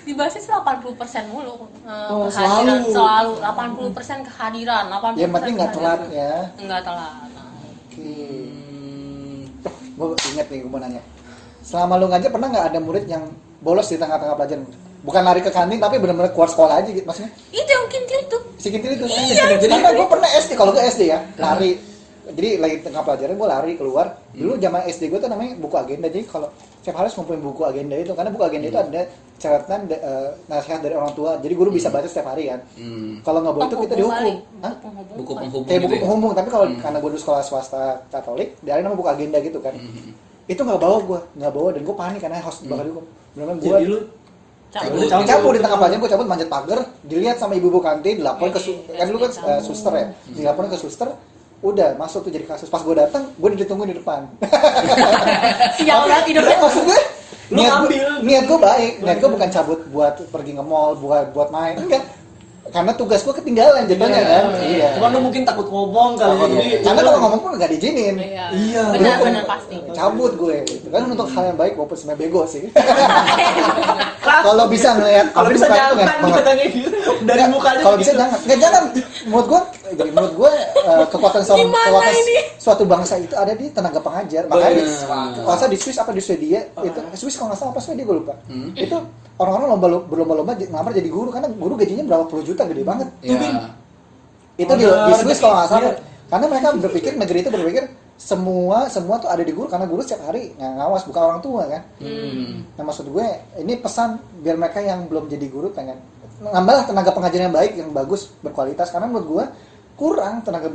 Di basis 80% mulu Oh, kehadiran selalu. 80% kehadiran, 80% Ya yang penting nggak telat ya. Enggak telat. Nah. Oke. Gue inget nih, gue mau nanya. Selama lu ngajar pernah nggak ada murid yang bolos di tengah-tengah pelajaran? Bukan lari ke kantin tapi benar-benar keluar sekolah aja gitu maksudnya. Itu yang kintil itu. Si Kintil itu. Jadi gue pernah SD, kalau gue SD ya, lari. Jadi lagi tengah pelajaran gue lari keluar. Dulu zaman SD gue tuh namanya buku agenda. Jadi kalau setiap hari harus ngumpulin buku agenda itu, karena buku agenda itu ada catatan nasihat dari orang tua. Jadi guru bisa baca setiap hari kan. Kalau nggak bawa itu kita dihukum. Hah? Buku penghubung Kayak gitu buku ya? penghubung, tapi kalau karena gue dulu sekolah swasta Katolik, dia ada nama buku agenda gitu kan. Itu nggak bawa gue, dan gue panik karena harus bakal dihukum. Benar-benar gue Jadi lu cabut di tengah pelajaran, gue cabut manjat pagar, dilihat sama ibu-ibu kantin, dilaporin ke kan dulu kan suster ya, dilaporin ke suster, udah masuk tuh jadi kasus. Pas gue datang, gue ditungguin di depan. Sial banget hidupnya. Maksud gue, Lu ambil. niat gue baik, niat gue bukan cabut buat pergi ke mall, buat main, enggak. Karena tugas gue ketinggalan jadinya kan. Iya. Cuman lu mungkin takut ngomong kali jadi. Karena kalau ngomong pun nggak diizinin. Iya. Benar pasti. Cabut gue, gitu kan untuk hal yang baik walaupun sebenarnya bego sih. Kalau bisa ngelihat, Kalau bisa jangan katanya gitu. Dari Nggak, mukanya. kalau bisa jangan. Nggak jangan. Menurut gue kekuatan suatu bangsa itu ada di tenaga pengajar. Makanya kalau saya di Swiss apa di Swedia itu Swiss kalau nggak salah apa Swedia gue lupa. Itu orang-orang berlomba-lomba ngelamar jadi guru karena guru gajinya berapa puluh juta, gede banget. Ya. Itu di Swiss kalau nggak salah. Karena mereka berpikir, negeri itu berpikir semua tuh ada di guru karena guru setiap hari ngawas, bukan orang tua kan. Nah maksud gue ini pesan biar mereka yang belum jadi guru pengen nambah tenaga pengajar yang baik, yang bagus, berkualitas, karena menurut gue kurang tenaga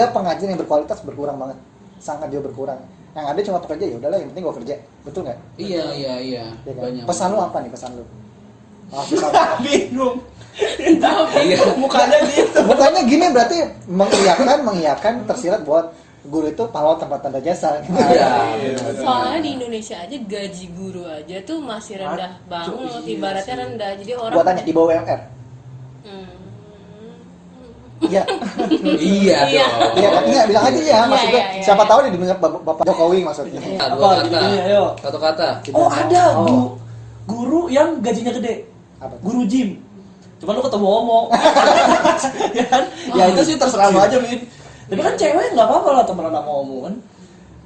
pengajar yang berkualitas, berkurang banget, sangat jauh berkurang. Yang ada cuma pekerja, ya udahlah yang penting gue kerja, betul nggak? Iya. Ya kan? Banyak. Pesan lu apa nih, pesan lu? Bingung. Iya. Mukanya gitu. Bukannya gini, berarti mengiyakan tersirat buat guru itu pahlawan tanpa tanda jasa. Iya. Soalnya di Indonesia aja gaji guru aja tuh masih rendah banget, ibaratnya rendah. Jadi orang Gua tanya di bawah UMR. Iya. Iya Iya. dong. Iya, kan? Iya, bilang aja ya. Maksud gue, Iya, iya, siapa iya. tahu dia didengar Bapak Jokowi maksudnya. Dua Apa? kata. Iya, ayo. Satu kata. Oh ada Oh. guru yang gajinya gede. Apa? Guru gym. Cuman lu ketemu homo. Ya kan? Ya itu sih terserah lu aja, Min. Tapi kan cewek nggak apa-apa lah temenan sama homo kan.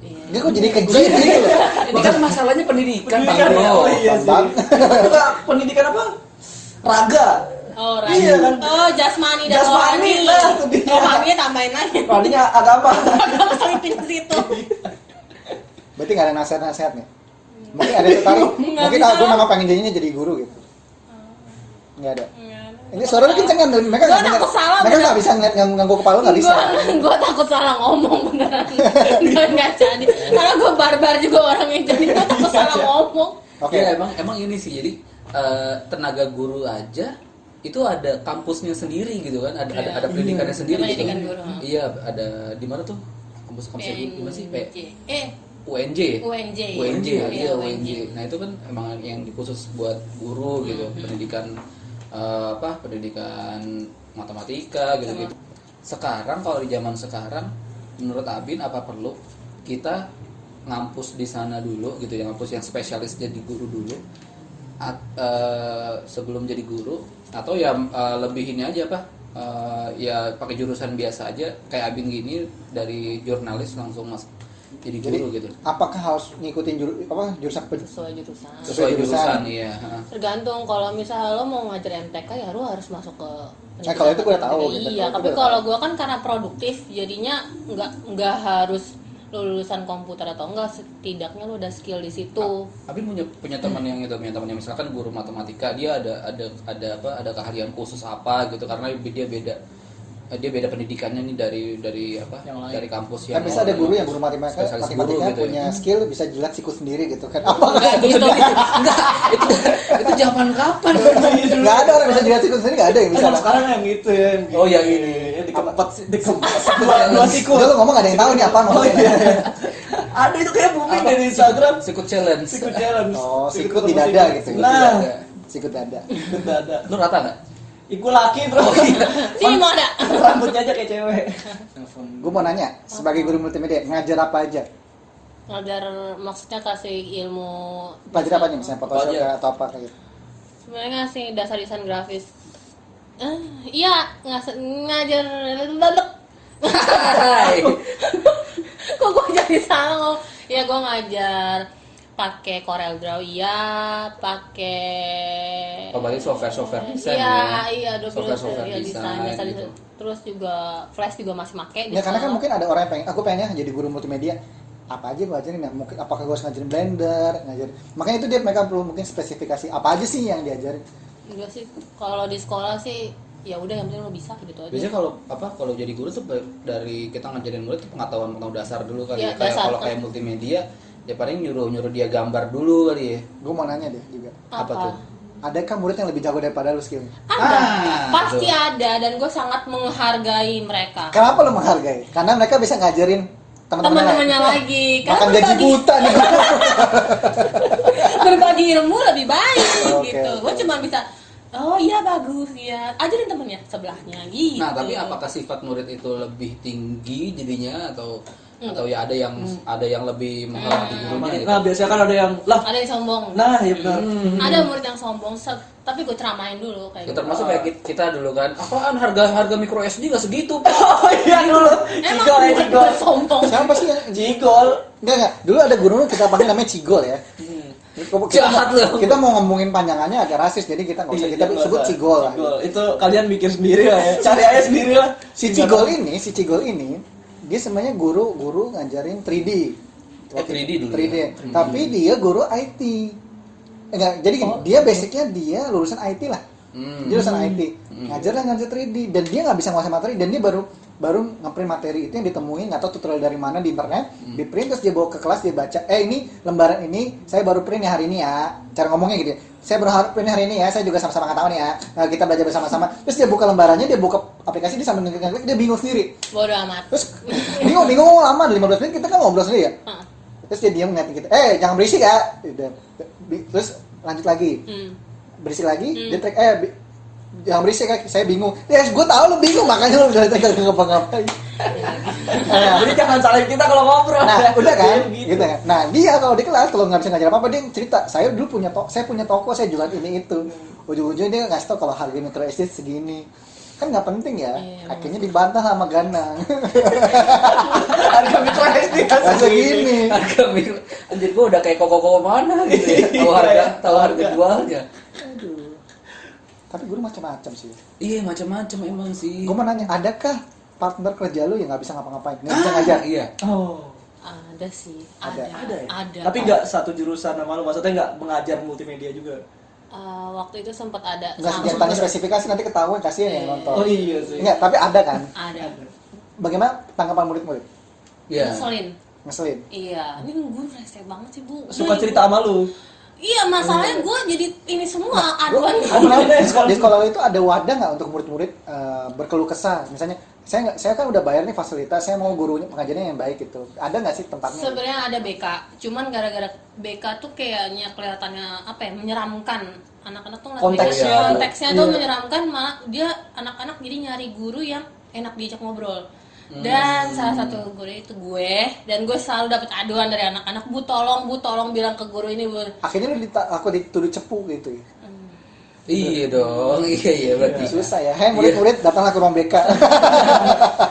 Ini kok jadi keji gitu loh. Ini kan masalahnya pendidikan, Pendidikan, Bang. oh iya sih. Bang. Kita pendidikan apa? Raga. Oh, Iya kan? Oh, jasmani dan Jasmani, rohani. nah, itu dia. Rohaninya tambahin lagi. Rohaninya agama. Agak selipin ke situ. Berarti nggak ada nasihat-nasihatnya. Mungkin ada yang tertarik. Nggak Mungkin bisa. gue nama pengen jadinya jadi guru gitu. Nggak ada. Ini suaranya kenceng kan? Mereka Gua takut salah, mereka bener. nggak bisa ngeliat ganggu kepala, nggak bisa. Gue takut salah ngomong beneran. Nggak jadi. Karena gue barbar juga orangnya, jadi gue takut salah ngomong. Oke. Ya, emang ini sih, jadi tenaga guru aja itu ada kampusnya sendiri gitu kan, ada Iya. ada pendidikannya sendiri gitu. Pendidikan guru. Iya, ada di mana tuh kampusnya gimana sih? UNJ. UNJ. Iya UNJ. Nah itu kan emang yang dikhusus buat guru gitu, pendidikan pendidikan matematika gitu. Sekarang kalau di zaman sekarang, menurut Abin apa perlu kita ngampus di sana dulu gitu, yang ngampus yang spesialis jadi guru dulu, sebelum jadi guru, atau ya lebih ini aja ya pakai jurusan biasa aja kayak Abin gini, dari jurnalis langsung masuk jadi guru gitu. Apakah harus ngikutin jurusan Sesuai jurusan. Iya. Tergantung, kalau misalnya lo mau ngajar MTK ya lo harus masuk ke Nah, kalau itu gue udah tahu, gitu. Iya, Kalau itu tapi gue udah kalau tahu. gue kan karena produktif, jadinya nggak harus lo lulusan komputer atau enggak, setidaknya lo udah skill di situ. Abin punya teman yang misalkan guru matematika, dia ada keahlian khusus apa gitu, karena dia beda dia beda pendidikannya nih dari apa? Yang lain. Dari kampus Kan bisa ada guru yang guru spesialis matematika guru gitu punya ya. skill bisa jilat sikut sendiri gitu kan. Apa Enggak gitu. Enggak, itu zaman kapan? nggak ada orang bisa jilat sikut sendiri, nggak ada yang bisa. Kalau sekarang yang gitu ya. Yang Oh, yang ini. Yang dikempet dua sikut. Udah lu ngomong nggak ada yang tahu nih apa Oh maksudnya. iya. Ada itu kayak booming dari Instagram. Sikut challenge. Sikut challenge. Oh, sikut ketemu di dada gitu. Nah, Sikut dada. sikut dada. Lu rata nggak? Iku laki bro. Sini mau ada. Rambutnya aja kayak cewek. Gue mau nanya, sebagai guru multimedia ngajar apa aja? Ngajar maksudnya kasih ilmu. Pelajaran apa nih, misalnya Photoshop Apa aja? atau apa kayak gitu? Sebenarnya ngasih dasar desain grafis. Iya, ngajar. Hai. Kok gue jadi salah ngomong? Ya gue ngajar pakai Corel Draw, iya, pakai. Oh, berarti software desain Iya, Adobe software ya, desain desain. gitu. Terus juga Flash juga masih make. Ya karena kan mungkin ada orang yang pengen, aku pengennya jadi guru multimedia. Apa aja gue ajarin ya? Mungkin apakah gue harus ngajarin Blender, ngajarin. Makanya itu mereka perlu mungkin spesifikasi apa aja sih yang diajarin. Enggak sih, kalau di sekolah sih ya udah yang penting lo bisa gitu aja. Biasanya kalau jadi guru tuh dari kita ngajarin murid tuh pengetahuan dasar dulu kali Ya, ya. Kayak dasar. kalau kayak multimedia ya paling nyuruh dia gambar dulu kali ya. Gue mau nanya deh juga. Apa tuh? Adakah murid yang lebih jago daripada lu skillnya? Ada, pasti betul. ada, dan gue sangat menghargai mereka. Kenapa lu menghargai? Karena mereka bisa ngajarin Teman-temannya lagi, Makan kan gaji buta nih. berbagi ilmu lebih baik Oke, gitu. oke. Gue cuma bisa, oh iya bagus ya, ajarin temennya sebelahnya gitu. Nah, tapi apakah sifat murid itu lebih tinggi jadinya atau ya ada yang lebih menghormati gurunya gitu? Nah, biasanya kan ada yang lah. Ada yang sombong. Nah, ya benar. Ada murid yang sombong, tapi gue ceramain dulu kayak Ya, gitu. termasuk kayak kita dulu kan, apaan harga micro SD nggak segitu Pak? Oh iya dulu. Emang Cigol ya, gue cigol. sombong. Siapa sih yang Cigol. Enggak. Dulu ada guru kita panggil namanya Cigol ya. Jahat lu. Kita mau ngomongin panjangannya agak rasis, jadi kita nggak usah kita Iya, sebut nggak Cigol lah. usah. Itu kalian mikir sendiri lah ya. Cari aja sendiri lah. Si Cigol ini dia sebenarnya guru ngajarin 3D. 3D dulu 3D. ya? Tapi dia guru IT. Enggak, jadi gini, dia basicnya dia lulusan IT lah. Dia lulusan IT. Ngajar 3D dan dia nggak bisa menguasai materi dan dia baru ngeprint materi itu yang ditemuin nggak tahu tutorial dari mana di internet, di print terus dia bawa ke kelas dia baca, ini lembaran ini saya baru print ya hari ini ya, cara ngomongnya gitu ya. Saya baru print hari ini ya, saya juga sama-sama nggak tahu nih ya. Nah, kita belajar bersama-sama. Terus dia buka lembarannya, dia buka aplikasi, dia sambil ngeklik, dia bingung sendiri. Bodoh amat. Terus bingung lama, 15 menit kita kan ngobrol sendiri ya. Hah. Terus dia diam ngeliatin kita, jangan berisik ya. Terus lanjut lagi, berisik lagi, dia track, jangan berisik ya, saya bingung. Ya gue tahu lu bingung, makanya lu udah tinggal ngapa-ngapain. Jadi jangan salahin kita kalau ngobrol. Nah, udah kan, Gitu. gitu kan. Nah, dia kalau di kelas kalau nggak bisa ngajar apa-apa dia cerita, saya dulu punya toko, saya jualan ini itu. Ujung-ujungnya dia ngasih tau kalau harga micro SD segini. Kan nggak penting ya. Iya, Akhirnya dibantah sama Ganang. Harga micro SD kan Nah, segini. Harga micro, anjir gua udah kayak koko mana gitu ya. Tahu harga jualnya. Aduh. Tapi guru macam-macam sih. Iya, macam-macam emang sih. Gue mau nanya, adakah partner kerja lu yang nggak bisa ngapa-ngapain, nggak bisa ngajar? Iya. Oh. Ada sih, Ada. Ada ya? Ada. Tapi nggak satu jurusan sama lu, maksudnya nggak mengajar multimedia juga. Waktu itu sempat ada. Nggak sama- jangan tanya spesifikasi nanti ketahuan kasihan yang nonton. Oh iya sih. Enggak, tapi ada kan? Ada. Bagaimana tanggapan murid-murid? Iya. Ngeselin. Ngeselin. Iya, ini gue rese banget sih bu. Suka cerita sama lu. Iya, masalahnya gue jadi ini semua aduan. Di sekolah itu ada wadah nggak untuk murid-murid berkeluh kesah? Misalnya, saya kan udah bayar nih fasilitas, saya mau gurunya pengajarnya yang baik gitu. Ada nggak sih tempatnya? Sebenarnya ada BK, cuman gara-gara BK tuh kayaknya kelihatannya apa ya, menyeramkan. Anak-anak tuh ngeliat Konteksnya. BK, konteksnya tuh Iya. menyeramkan, malah dia anak-anak jadi nyari guru yang enak diajak ngobrol. Dan salah satu guru itu gue, dan gue selalu dapet aduan dari anak-anak, bu tolong bilang ke guru ini bu. Akhirnya aku dituduh cepu gitu ya. Iya dong. Iya berarti. Susah ya. Hei murid-murid, datanglah ke ruang BK.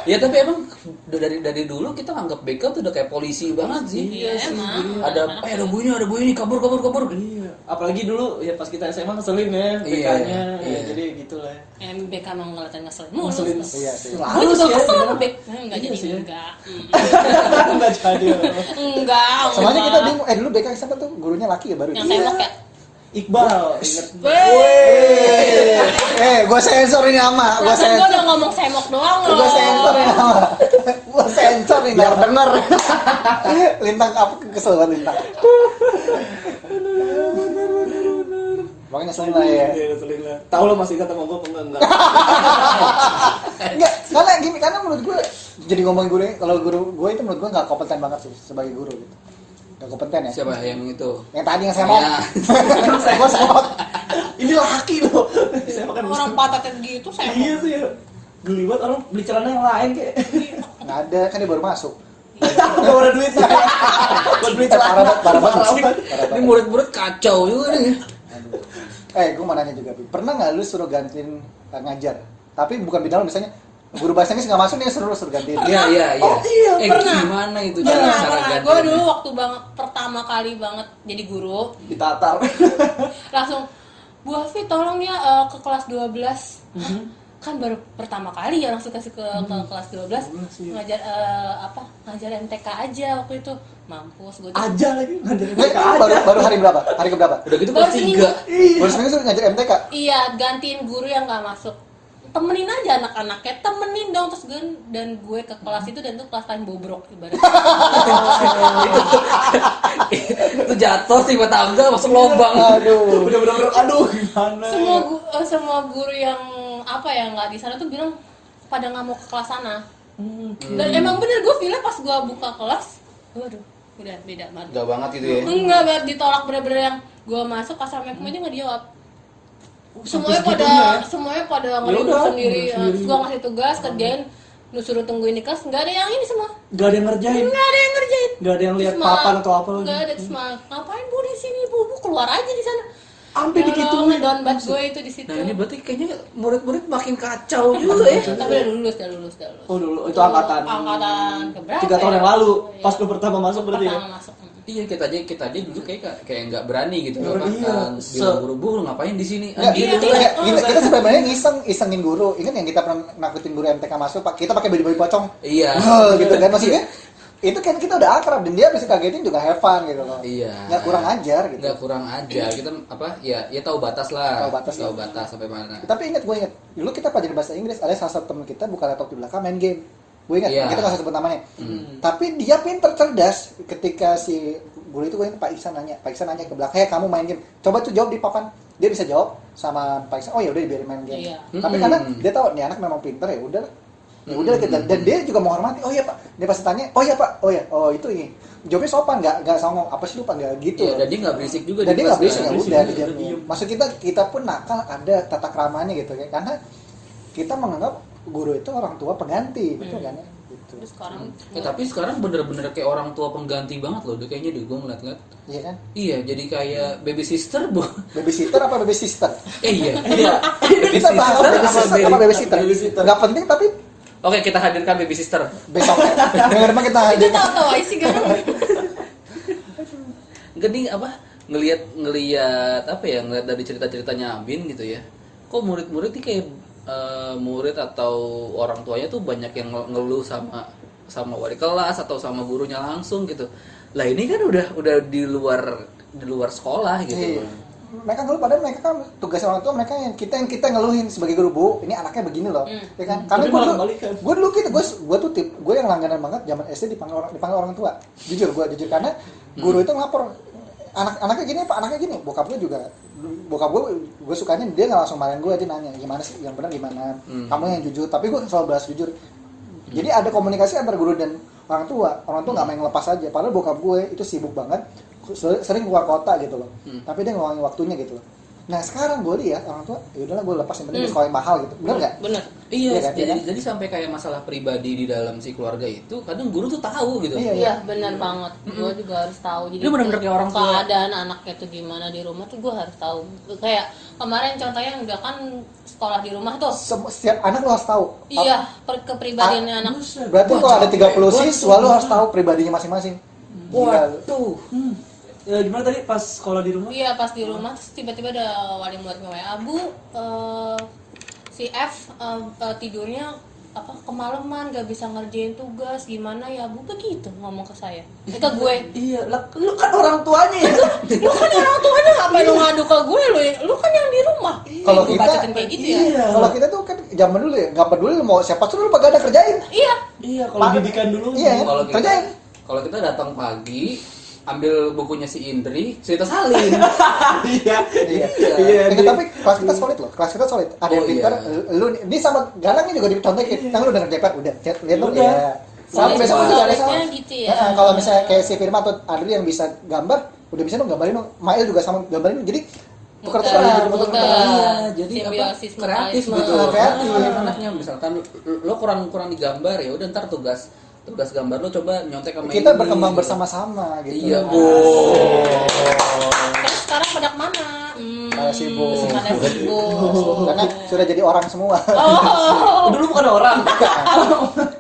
Ya tapi emang dari dulu kita anggap BK tuh udah kayak polisi banget sih. Iya emang. Ada bunyi kabur. Iya. Apalagi dulu ya pas kita SMA ngeselin ya Iya, BK-nya. iya. Ya, jadi gitulah. BK emang ngeliatin ngeselin. Ngeselin. Iya sih. Gue Harus juga ya, kesel sama bener. BK. Enggak Iya jadi sih ya. enggak. Enggak jadi. Enggak. Soalnya enggak. kita bingung, dulu BK siapa tuh? Gurunya laki ya baru Yang dia. tembok ya? Iqbal. Ingat. Gue sensor ini nama, gue Perasaan gue sensor. udah ngomong semok doang loh. Gue sensor ini nama. Gue sensor ini biar denger. Lintang apa kesel banget Lintang. Makanya ngeselin lah ya. Iya, ngeselin lah. Tahu lo masih ingat sama gue apa enggak? Enggak, karena gini, karena menurut gue jadi ngomongin guru, kalau guru gue itu menurut gue nggak kompeten banget sih sebagai guru gitu. Nggak kompeten ya. Siapa yang itu? Yang tadi yang semok. Ya. Gue semok. Ini laki lo. Saya makan Orang patatnya gitu semok. Iya sih ya. Geli banget orang beli celana yang lain kayak. Nggak ada, kan dia baru masuk. Gak ada duitnya. Buat beli Parah celana. banget, parah banget. Ini Parah banget. murid-murid kacau juga nih. Aduh. Gue mau nanya juga, Pi. Pernah nggak lu suruh gantiin ngajar? Tapi bukan bidang lu, misalnya guru bahasa Inggris nggak masuk nih, suruh gantiin. Iya, iya, iya. Oh, iya, pernah. Gimana itu Pernah, cara pernah. ganti? Gue dulu waktu pertama kali banget jadi guru, Ditatar. langsung Bu Afi tolong ya ke kelas 12. Kan baru pertama kali ya langsung kasih ke kelas 12 ngajar ngajar MTK aja waktu itu. Mampus gue Aja lagi ngajarin Nggak, mereka baru, aja. baru hari berapa? Hari keberapa? Udah gitu Baru kelas 3. seminggu. Baru seminggu suruh ngajar MTK. Iya, gantiin guru yang nggak masuk. Temenin aja anak-anaknya, temenin dong terus dan gue ke kelas itu dan itu kelas paling bobrok ibaratnya. Itu jatuh tiba tangga masuk lubang. Aduh. Bener-bener aduh gimana. Semua guru yang nggak di sana tuh bilang pada nggak mau ke kelas sana. Dan emang bener gue feelnya pas gue buka kelas, waduh, udah beda banget. Jauh banget gitu ya. Enggak, banget ditolak bener-bener yang gue masuk assalamualaikum aja nggak dijawab. Semuanya pada ngeribut Yaudah, sendiri. sendiri. Gue ngasih tugas kerjain, lu suruh tungguin di kelas, nggak ada yang ini semua. Gak ada yang ngerjain. Nggak ada yang ngerjain. Gak ada yang lihat Terus papan atau apa lagi. nggak ada terus ngapain bu di sini bu keluar aja di sana. Sampai dikituin. Ngedon banget gue itu di situ. Nah, ini berarti kayaknya murid-murid makin kacau juga ya. Tapi udah lulus. Oh dulu itu angkatan. Angkatan keberapa? 3 tahun ya? yang lalu. Iya. Pas lu pertama masuk berarti ya. Pertama masuk. Iya, kita aja dulu kayak nggak berani gitu Nggak kan. berani, iya. Bilang guru lu ngapain di sini? Nggak, Iya, itu iya. kayak kita sebenarnya isengin guru. Ingat yang kita pernah nakutin guru MTK masuk, Pak? Kita pakai baju pocong. Iya. Gitu kan maksudnya. Itu kan kita udah akrab dan dia bisa kagetin juga have fun gitu loh. Iya. Nggak kurang ajar gitu. Nggak kurang ajar. Kita ya tahu batas lah. Tahu batas, Tahu ya. batas sampai mana. Tapi gue inget, dulu kita pelajaran bahasa Inggris, ada salah satu teman kita buka laptop di belakang main game. Gue ingat, Iya. kita nggak usah sebut namanya. Tapi dia pinter cerdas ketika si guru itu, gue ingat Pak Iksan nanya ke belakang, kamu main game, coba tuh jawab di papan. Dia bisa jawab sama Pak Iksan, oh ya udah dibiarin main game. Iya. Tapi karena dia tahu nih anak memang pinter, ya udah. Ya udah dan dia juga menghormati. Oh iya Pak, dia pasti tanya, oh iya Pak, oh itu ini. Jawabnya sopan, nggak songong, apa sih lu Pak, nggak gitu. Iya, dan dia nggak berisik juga. Dan di dia nggak kelas, berisik, kan? ya berisik, udah dia didiamnya. diem. Maksud kita pun nakal, ada tata keramanya gitu ya, karena kita menganggap guru itu orang tua pengganti, betul kan ya? Gitu. Terus sekarang Tapi sekarang bener-bener kayak orang tua pengganti banget loh. Udah kayaknya gue ngeliat-ngeliat. Iya kan? Iya, jadi kayak baby sister bu. Babysitter apa baby sister? Iya. Kita bahas baby sister apa baby sitter? Babysitter. Nggak penting tapi Oke, kita hadirkan baby sister. besok dengar depan kita itu tahu aja sih kan. Gede apa? Ngelihat apa ya? Ngelihat dari cerita-ceritanya Abin gitu ya. Kok murid-murid ini kayak murid atau orang tuanya tuh banyak yang ngeluh sama wali kelas atau sama gurunya langsung gitu. Lah ini kan udah di luar sekolah gitu. Iya. Mereka ngeluh, padahal mereka kan tugas orang tua mereka yang kita ngeluhin sebagai guru, bu ini anaknya begini loh, ya kan? Karena Tapi malah kebalikan. gue dulu gitu, gue tuh gue yang langganan banget zaman SD dipanggil orang tua, jujur karena guru itu ngelapor anaknya gini pak, anaknya gini, bokap gue sukanya dia nggak langsung marahin gue, dia nanya gimana sih yang benar gimana, kamu yang jujur, tapi gue selalu balas jujur. Jadi ada komunikasi antara guru dan orang tua nggak main ngelepas aja, padahal bokap gue itu sibuk banget, sering keluar kota gitu loh, tapi dia ngeluangin waktunya gitu loh. Nah sekarang gue lihat orang tua, ya udahlah gue lepas yang penting di sekolah yang mahal gitu, bener nggak? Bener. Iya, Iya kan, iya kan? jadi sampai kayak masalah pribadi di dalam si keluarga itu kadang guru tuh tahu gitu. Iya. Iya benar banget. Gue juga harus tahu. Jadi Dia benar-benar kayak orang tua. keadaan anaknya tuh gimana di rumah tuh gue harus tahu. Kayak kemarin contohnya udah kan sekolah di rumah tuh. Setiap anak lo harus tahu. Iya, kepribadiannya anak. Berarti Wah, kalau ada 30 capek siswa lo harus tahu pribadinya masing-masing. Gila. Waduh. Ya gimana tadi pas sekolah di rumah? Iya pas di rumah terus tiba-tiba ada wali murid nge WA, Bu, si F tidurnya apa kemalaman gak bisa ngerjain tugas gimana ya Bu, begitu ngomong ke saya ke gue. Iya, lu kan orang tuanya ya. Lu kan orang tuanya, ngapain lu ngadu ke gue, lu kan yang di rumah. Kalau Gue kita- bacotin kayak gitu ya. Iya. Kalau kita tuh kan zaman dulu ya, nggak peduli lu mau siapa suruh lu pada ada kerjain. Iya. Iya, kalau didikan dulu. Iya. Kalau kita Kerjain. kalau kita datang pagi, ambil bukunya si Indri, cerita salin. Iya. Iya. Iya. Tapi kelas kita solid loh, kelas kita solid. Ada yang Oh, pintar, iya. lu ini sama Ganangnya juga dicontekin. Yang lu udah ngerjain PR, udah, lihat tuh Udah. ya. Sama Solid- besok juga ada sama. solidnya gitu ya. Nah, kalau misalnya kayak si Firman atau Adri yang bisa gambar, udah bisa dong gambarin dong. Mail juga sama gambarin. Jadi tukar-tukaran, Muter. tukar-tukaran. Iya, jadi apa? Simbiosis Kreatif mutualisme. gitu. Kreatif. Anaknya misalkan lo kurang digambar ya udah ntar tugas gambar lo coba nyontek sama Kita ini, berkembang gitu. bersama-sama gitu. Iya, Nah, Bu. Terus sekarang pada kemana? Pada sibuk. Pada sibuk. Karena sudah jadi orang semua. Oh. Dulu bukan orang.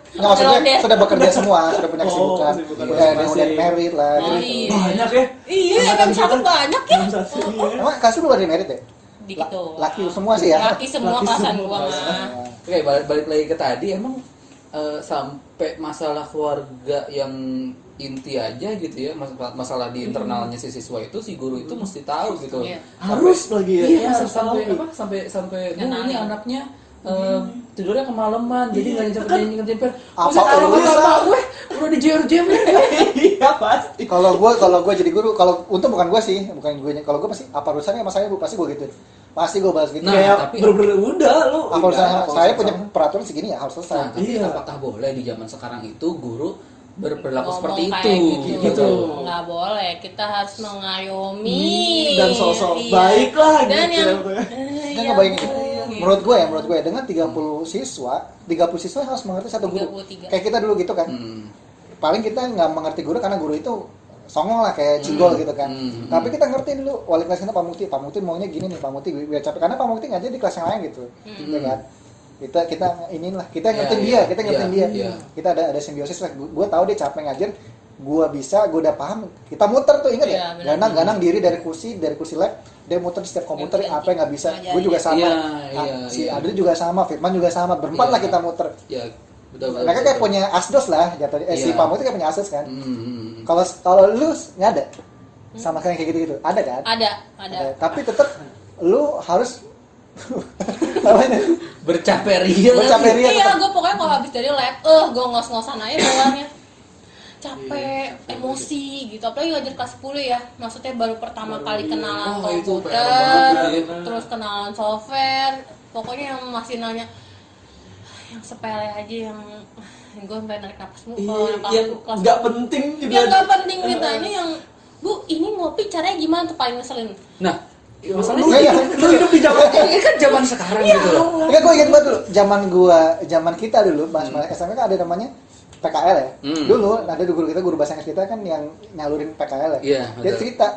Nggak, maksudnya Belum deh. sudah bekerja semua, sudah punya kesibukan. kesibukan Udah ada masing-masing. udah married lah. Oh, gitu. iya. Banyak ya. Iya, MM satu banyak ya. Emang kasih lu ada married ya? Dikit tuh. Laki semua sih ya. Laki semua Laki kelasan semua. gua mah. Oke, balik lagi ke tadi emang sampai masalah keluarga yang inti aja gitu ya, masalah di internalnya si siswa itu si guru itu mesti tahu gitu. Iya. Harus lagi ya. Iya, Harus sampai tahu. apa? Sampai Bu, Kenalin. ini anaknya tidurnya kemalaman, jadi nggak nyampe ngerjain PR. Apa Buset, anak urusan? bapak gue udah dijewer-jewer. Iya pasti. Kalau gue jadi guru, kalau untung bukan gue sih, bukan gue. Kalau gue pasti apa urusannya sama saya Bu, pasti gue gituin. Pasti gue balas gitu. Nah, Kayak tapi- bener-bener udah lu. apa urusannya sama apa saya urusan punya sama- peraturan segini ya harus Nah, selesai. tapi Iya. apakah boleh di zaman sekarang itu guru berperilaku Ngomong seperti itu? kayak gitu. Nggak boleh, kita harus mengayomi Dan sosok Iya. baik lah Dan gitu. yang Kan iya, ngebayangin Bu, gitu. gitu. Menurut gue ya dengan 30 siswa harus mengerti satu guru. 33. Kayak kita dulu gitu kan. Paling kita nggak mengerti guru karena guru itu songong lah kayak cigol gitu kan. Tapi kita ngerti dulu wali kelas kita Pak Mukti maunya gini nih, Pak Mukti biar capek karena Pak Mukti ngajar di kelas yang lain gitu. Ya kan? Kita inilah, kita ngertiin Iya, dia, kita ngertiin iya, dia. iya. Kita ada simbiosis lah. Gue tahu dia capek ngajar, gue bisa, gue udah paham. Kita muter tuh, inget Iya, ya? benar. Ganang diri dari kursi lab, dia muter di setiap komputer Ganti-ganti. apa yang nggak bisa. Ngajarin. Gue juga sama. Iya, Ah, iya, si iya. Adri juga sama, Firman juga sama. Berempat Iya. lah kita muter. Ya, betul. Mereka kayak punya asdos lah, jatuhnya. Si Iya. Pak Mukti kayak punya asdos kan. Hmm. Kalau lu nggak ada sama sekali kayak gitu-gitu, ada kan? Ada. Tapi tetap lu harus apa ini? Bercapek ria. Bercapek ria. Iya, tetap. gue pokoknya kalau habis dari lab, gue ngos-ngosan aja bawahnya. Capek, emosi gitu. Apalagi ngajar kelas 10 ya. Maksudnya baru pertama kali kenalan Oh, itu PR komputer, banget gitu ya. terus kenalan software. Pokoknya yang masih nanya yang sepele aja yang gue sampai narik napas mulu kalau Iya, anak yang kelas nggak 10. penting juga. Yang nggak penting ditanya yang Bu, ini ngopi caranya gimana tuh paling ngeselin. Nah, masalahnya Enggak, ya. Lu hidup di zaman ini kan zaman sekarang gitu loh. Enggak, gue ingat banget dulu, zaman kita dulu, pas SMA kan ada namanya PKL ya. Dulu ada guru kita, guru bahasa Inggris kita kan yang nyalurin PKL ya. Iya, Dia betul. cerita,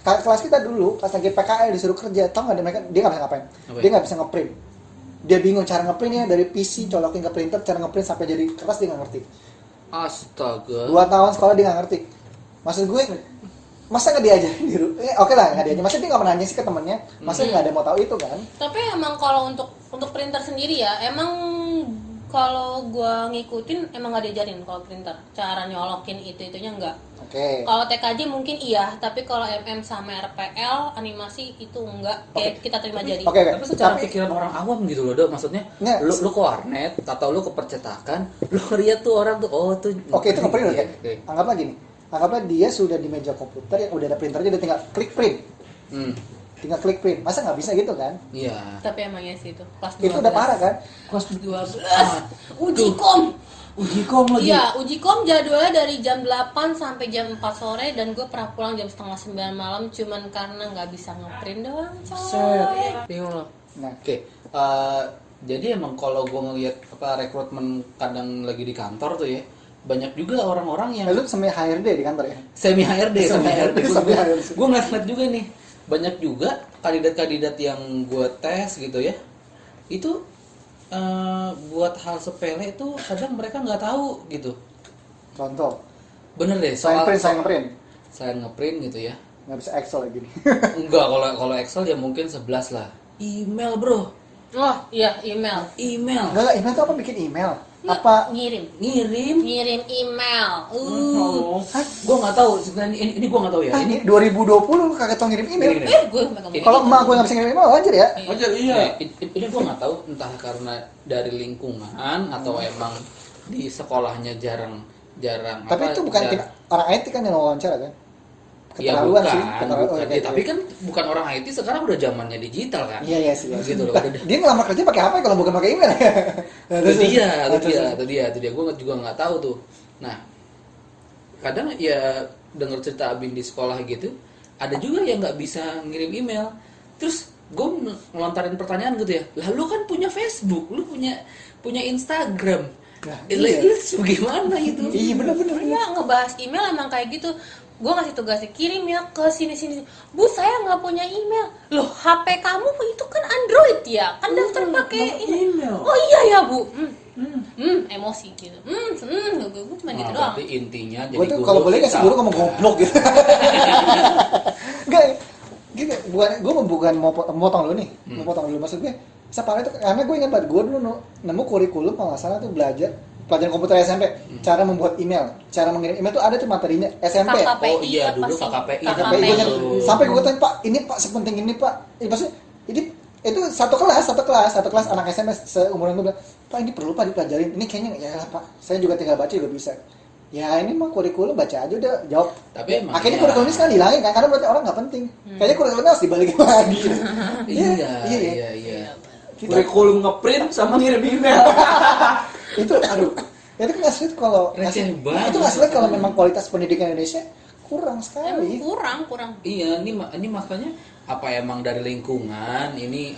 kelas kita dulu pas lagi PKL disuruh kerja, tau nggak mereka dia nggak bisa ngapain? Apa Dia ya? nggak bisa ngeprint. Dia bingung cara ngeprintnya dari PC colokin ke printer, cara ngeprint sampai jadi kertas dia nggak ngerti. Astaga. 2 tahun sekolah dia nggak ngerti. Maksud gue, masa nggak diajarin di rumah? Oke lah nggak diajarin. Masa dia nggak pernah nanya sih ke temennya? Masa nggak ada yang mau tahu itu kan? Tapi emang kalau untuk printer sendiri ya, emang kalau gua ngikutin emang nggak diajarin kalau printer cara nyolokin itunya enggak. Oke. Kalau TKJ mungkin iya, tapi kalau MM sama RPL animasi itu enggak kayak kita terima jadi. Oke, Tapi secara pikiran orang awam gitu loh, Dok. Maksudnya Nggak. lu ke warnet atau lu ke percetakan, lu lihat tuh orang tuh oh tuh. Oke, itu ngeprint Iya, kan? oke. Anggaplah gini. Anggaplah dia sudah di meja komputer yang udah ada printernya, dia tinggal klik print. Tinggal klik print. Masa nggak bisa gitu kan? Iya. Tapi emangnya sih itu kelas 12. Itu udah parah kan? kelas 12. Uji kom. uji kom lagi. Iya, uji kom jadwalnya dari jam 8 sampai jam 4 sore dan gue pernah pulang jam setengah 9 malam cuman karena nggak bisa ngeprint doang, coy. Bingung loh. Nah, Oke. Jadi emang kalau gue ngelihat rekrutmen kadang lagi di kantor tuh ya, banyak juga orang-orang yang lu semi HRD di kantor ya? semi HRD, Semi HRD, semi HRD. Gue ngeliat juga nih, banyak juga kandidat-kandidat yang gue tes gitu ya, itu buat hal sepele itu kadang mereka nggak tahu gitu. Contoh, Bener deh, saya soal print, saya ngeprint. saya ngeprint gitu ya. Nggak bisa Excel lagi nih. Enggak, kalau Excel ya mungkin 11 lah. Email bro, Oh iya, email. Email. Enggak, email tuh apa bikin email? Apa Ngirim Ngirim. email. Oh. Gua nggak tahu sebenarnya ini gua nggak tahu ya. ah, ini 2020 lu kagak tau ngirim email. Gini. Gue megang Kalau emak gue nggak bisa ngirim email wajar ya. Wajar iya. Ini gua nggak tahu entah karena dari lingkungan atau emang di sekolahnya jarang Tapi itu bukan tim orang IT kan yang wawancara kan? Ya Keterlaluan bukan, sih. bukan. Ya, tapi kan bukan orang IT sekarang udah zamannya digital kan. Iya sih. Ya. Gitu loh. Lah, dia ngelamar kerja pakai apa kalau bukan pakai email? Itu dia. Gue juga nggak tahu tuh. Nah, kadang ya denger cerita Abin di sekolah gitu, ada juga yang nggak bisa ngirim email. Terus gue ngelontarin pertanyaan gitu ya, lah lu kan punya Facebook, lu punya Instagram. Nah, Lu gimana itu? Iya benar-benar. Iya, ngebahas email emang kayak gitu. Gue ngasih tugasnya, kirim ya ke sini. Bu, saya nggak punya email. Loh, HP kamu itu kan Android ya? Kan daftar pakai email. Oh iya ya, Bu. Emosi gitu. Gue cuma gitu doang. Berarti intinya jadi Gue tuh kalau boleh kasih guru ngomong goblok gitu. Enggak, gini, bukan mau potong dulu nih, mau potong dulu maksud gue. Separah itu karena gue ingat banget gue dulu nemu kurikulum kalau nggak salah tuh belajar pelajaran komputer SMP, cara membuat email, cara mengirim email tuh ada tuh materinya SMP. KKPI, Oh iya, apa dulu sih? KKPI. KKPI gue ingat. Sampai gue tanya, Pak, ini Pak sepenting ini Pak. Maksudnya ini itu satu kelas anak SMP seumuran gue bilang, Pak ini perlu Pak dipelajarin. Ini kayaknya ya lah Pak, saya juga tinggal baca juga bisa. Ya ini mah kurikulum baca aja udah jawab. Tapi emang akhirnya ya. kurikulum ini sekarang dihilangin kan karena berarti orang nggak penting. Kayaknya kurikulumnya harus dibalikin lagi. Iya. Gitu. Kurikulum ngeprint sama ngirim email. Itu aduh. Itu kan nggak sulit kalau Receh banget. itu nggak sulit kalau memang kualitas pendidikan Indonesia kurang Emang sekali. kurang. Iya, ini makanya apa emang dari lingkungan ini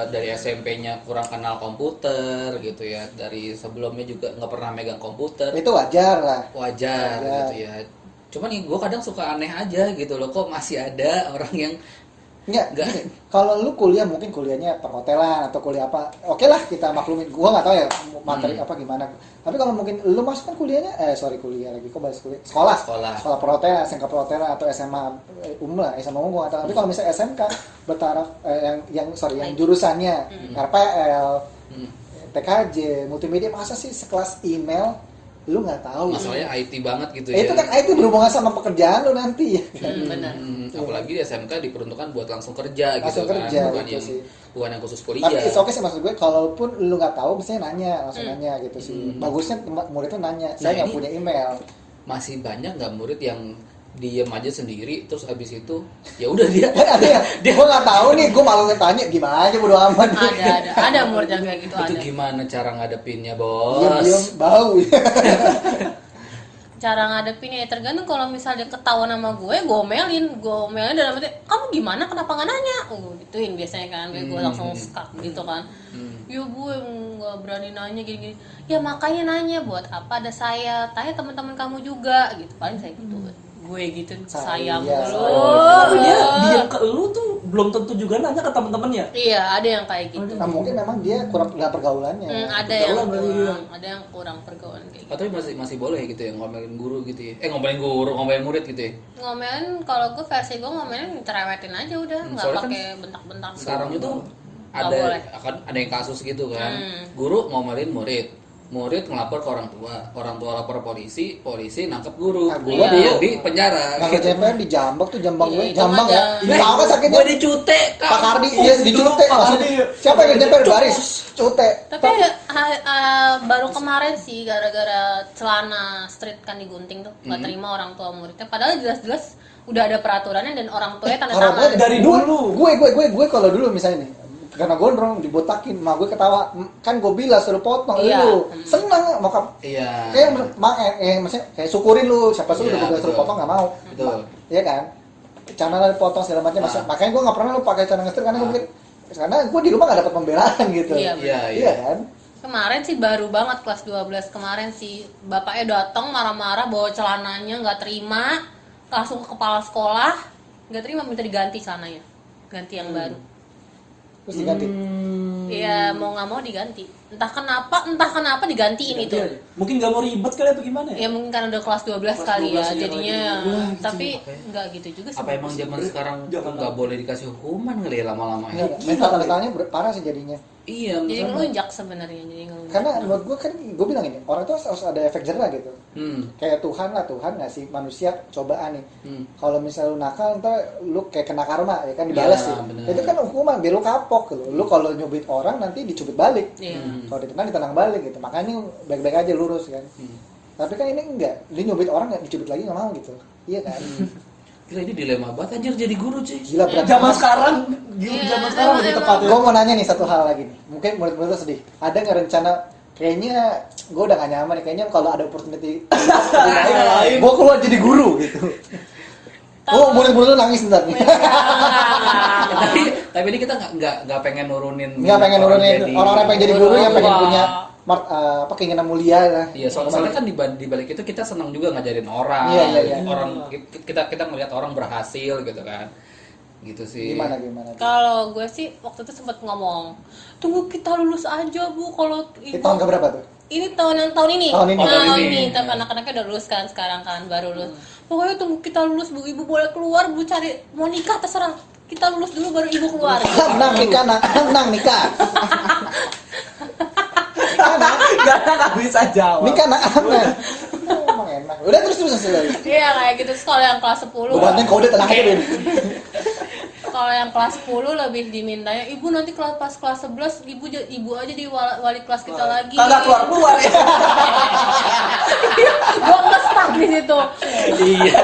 dari SMP-nya kurang kenal komputer gitu ya, dari sebelumnya juga nggak pernah megang komputer, Itu wajar lah. wajar gitu ya. Cuman nih gue kadang suka aneh aja gitu loh, kok masih ada orang yang Enggak, Nggak. gini, kalau lu kuliah mungkin kuliahnya perhotelan atau kuliah apa, oke lah kita maklumin. Gua nggak tahu ya materi apa gimana. Tapi kalau mungkin lu masuk kan kuliahnya, kuliah lagi, kok bahas kuliah? Sekolah perhotelan, SMK perhotelan atau SMA lah, SMA umum gua nggak tahu. Tapi kalau misalnya SMK bertaraf yang jurusannya RPL, TKJ, multimedia, masa sih sekelas email lu nggak tahu? masalahnya IT banget gitu ya. Itu kan itu berhubungan sama pekerjaan lu nanti ya. Benar. Apalagi di SMK diperuntukkan buat langsung kerja Langsung gitu kerja, kan, gitu sih. bukan yang khusus Tapi kuliah. it's okay sih maksud gue, kalaupun lu nggak tahu, mestinya nanya, langsung nanya gitu sih. Bagusnya murid tuh nanya, saya nggak ini- punya email. Masih banyak nggak murid yang diem aja sendiri terus habis itu ya udah dia Kan ada ya, gue nggak tahu nih, gue malu tanya gimana aja bodo amat. Ada murid yang kayak gitu itu ada. gimana cara ngadepinnya Diam bos? bau. Cara ngadepinnya ya tergantung. Kalau misalnya ketahuan sama gue omelin dalam arti kamu gimana kenapa nggak nanya, gituin biasanya kan, kayak gue langsung skak gitu kan. Ya gue nggak berani nanya gini-gini. Ya makanya nanya buat apa, ada saya, tanya teman-teman kamu juga gitu, paling saya gitu. Gue gitu sayang Saya. lu. Oh, dia ke lu tuh belum tentu juga nanya ke teman-temannya. Iya, ada yang kayak gitu. Nah mungkin memang dia kurang pergaulannya. Ada yang Pergaulan berarti, kurang, ada yang kurang pergaulan kayak gitu. Tapi masih boleh gitu ya ngomelin guru gitu ya. Ngomelin murid gitu ya. Ngomelin, kalau gue versi gue ngomelin cerewetin aja udah, nggak soalnya kan pakai bentak-bentak. Sekarang itu Nggak boleh. ada yang kasus gitu kan. Guru ngomelin murid ngelapor ke orang tua lapor polisi nangkep guru, Nah, gua dia dulu di penjara. Nah CPR di Jambak tuh, Jambang gue, Iya, itu Jambang mah ya. jangan. Tahu kan sakitnya? Gue dicute, Pak Kardi, iya dicute. Pak Maksudnya, Kardi. siapa yang CPR baris? Cute. Tapi baru kemarin sih gara-gara celana street kan digunting tuh, nggak terima orang tua muridnya. Padahal jelas-jelas udah ada peraturannya dan orang tuanya tanda Orang tangan. tua dari dulu. Gue kalau dulu misalnya nih, karena gondrong dibotakin, mak gue ketawa, kan gue bilang suruh potong, Iya. lu seneng mau Iya. kayak maksudnya kayak syukurin lu, siapa suruh Iya, udah suruh betul. potong nggak mau, Betul. iya kan, celana dipotong segala macam, makanya gue nggak pernah lu pakai celana ngestir karena gue mikir, karena gue di rumah nggak dapat pembelaan gitu, Iya, iya kan, Kemarin sih baru banget kelas 12 kemarin sih, bapaknya datang marah-marah bawa celananya nggak terima, langsung ke kepala sekolah, nggak terima, minta diganti celananya, ganti yang baru. terus diganti, Ya mau nggak mau diganti. Entah kenapa digantiin itu. Ganti aja. Mungkin nggak mau ribet kali atau gimana Ya mungkin karena udah kelas 12 kali 12 ya ya, jadinya. lagi. Wah, gitu. Tapi Apa ya? nggak gitu juga sih. Apa emang zaman sekarang Jangan nggak boleh dikasih hukuman kali ya lama-lama ya? Mentalnya parah sih jadinya. Iya, Jadi misalnya. ngelunjak sebenarnya jadi ngelunjak. Karena menurut gue kan, gue bilang ini, orang tuh harus ada efek jerah gitu. Kayak Tuhan ngasih manusia cobaan nih. Kalau misalnya lu nakal, ntar lu kayak kena karma ya kan, dibalas Iya, sih. bener. Itu kan hukuman, biar lu kapok gitu. Lu kalau nyubit orang nanti dicubit balik. Iya. Kalau ditenang ditenang balik gitu. Makanya baik-baik aja lurus kan. Tapi kan ini enggak, dia nyubit orang nggak dicubit lagi nggak mau gitu. Iya kan? Gila ini dilema banget anjir jadi guru cuy. Gila berat. Zaman sekarang, Iya, zaman sekarang lebih tepat ya. Gue mau nanya nih satu hal lagi nih. Mungkin murid-murid lu sedih. Ada nggak rencana? Kayaknya gue udah gak nyaman nih. Kayaknya kalau ada opportunity lain. gue keluar jadi guru gitu. Oh, murid-murid lu nangis ntar nih. Tapi ini kita nggak pengen nurunin. Nggak pengen nurunin orang-orang pengen jadi guru yang pengen Wah. punya keinginan mulia lah. Iya, soalnya kan di balik itu kita senang juga ngajarin orang. Iya. Orang kita ngelihat orang berhasil gitu kan. Gitu sih. Gimana? Kalau gue sih waktu itu sempat ngomong, tunggu kita lulus aja bu. Kalau Itu tahun keberapa tuh? ini tahun ini. Tahun ini. Tahun ini. Tapi anak-anaknya udah lulus kan sekarang kan baru lulus. Pokoknya tunggu kita lulus bu. Ibu boleh keluar bu cari mau nikah terserah. Kita lulus dulu baru ibu keluar. Nang nikah. Gak bisa jawab. Nikah anak-anak. Emang enak. Udah terus lagi. Iya kayak gitu. Terus kalau yang kelas 10 Gue bantuin kau udah tenang aja Ben. kalau yang kelas 10 lebih dimintanya ibu nanti pas kelas 11 ibu aja di wali kelas kita lagi. Kagak keluar ya. Gua nge-stuck di situ. Iya.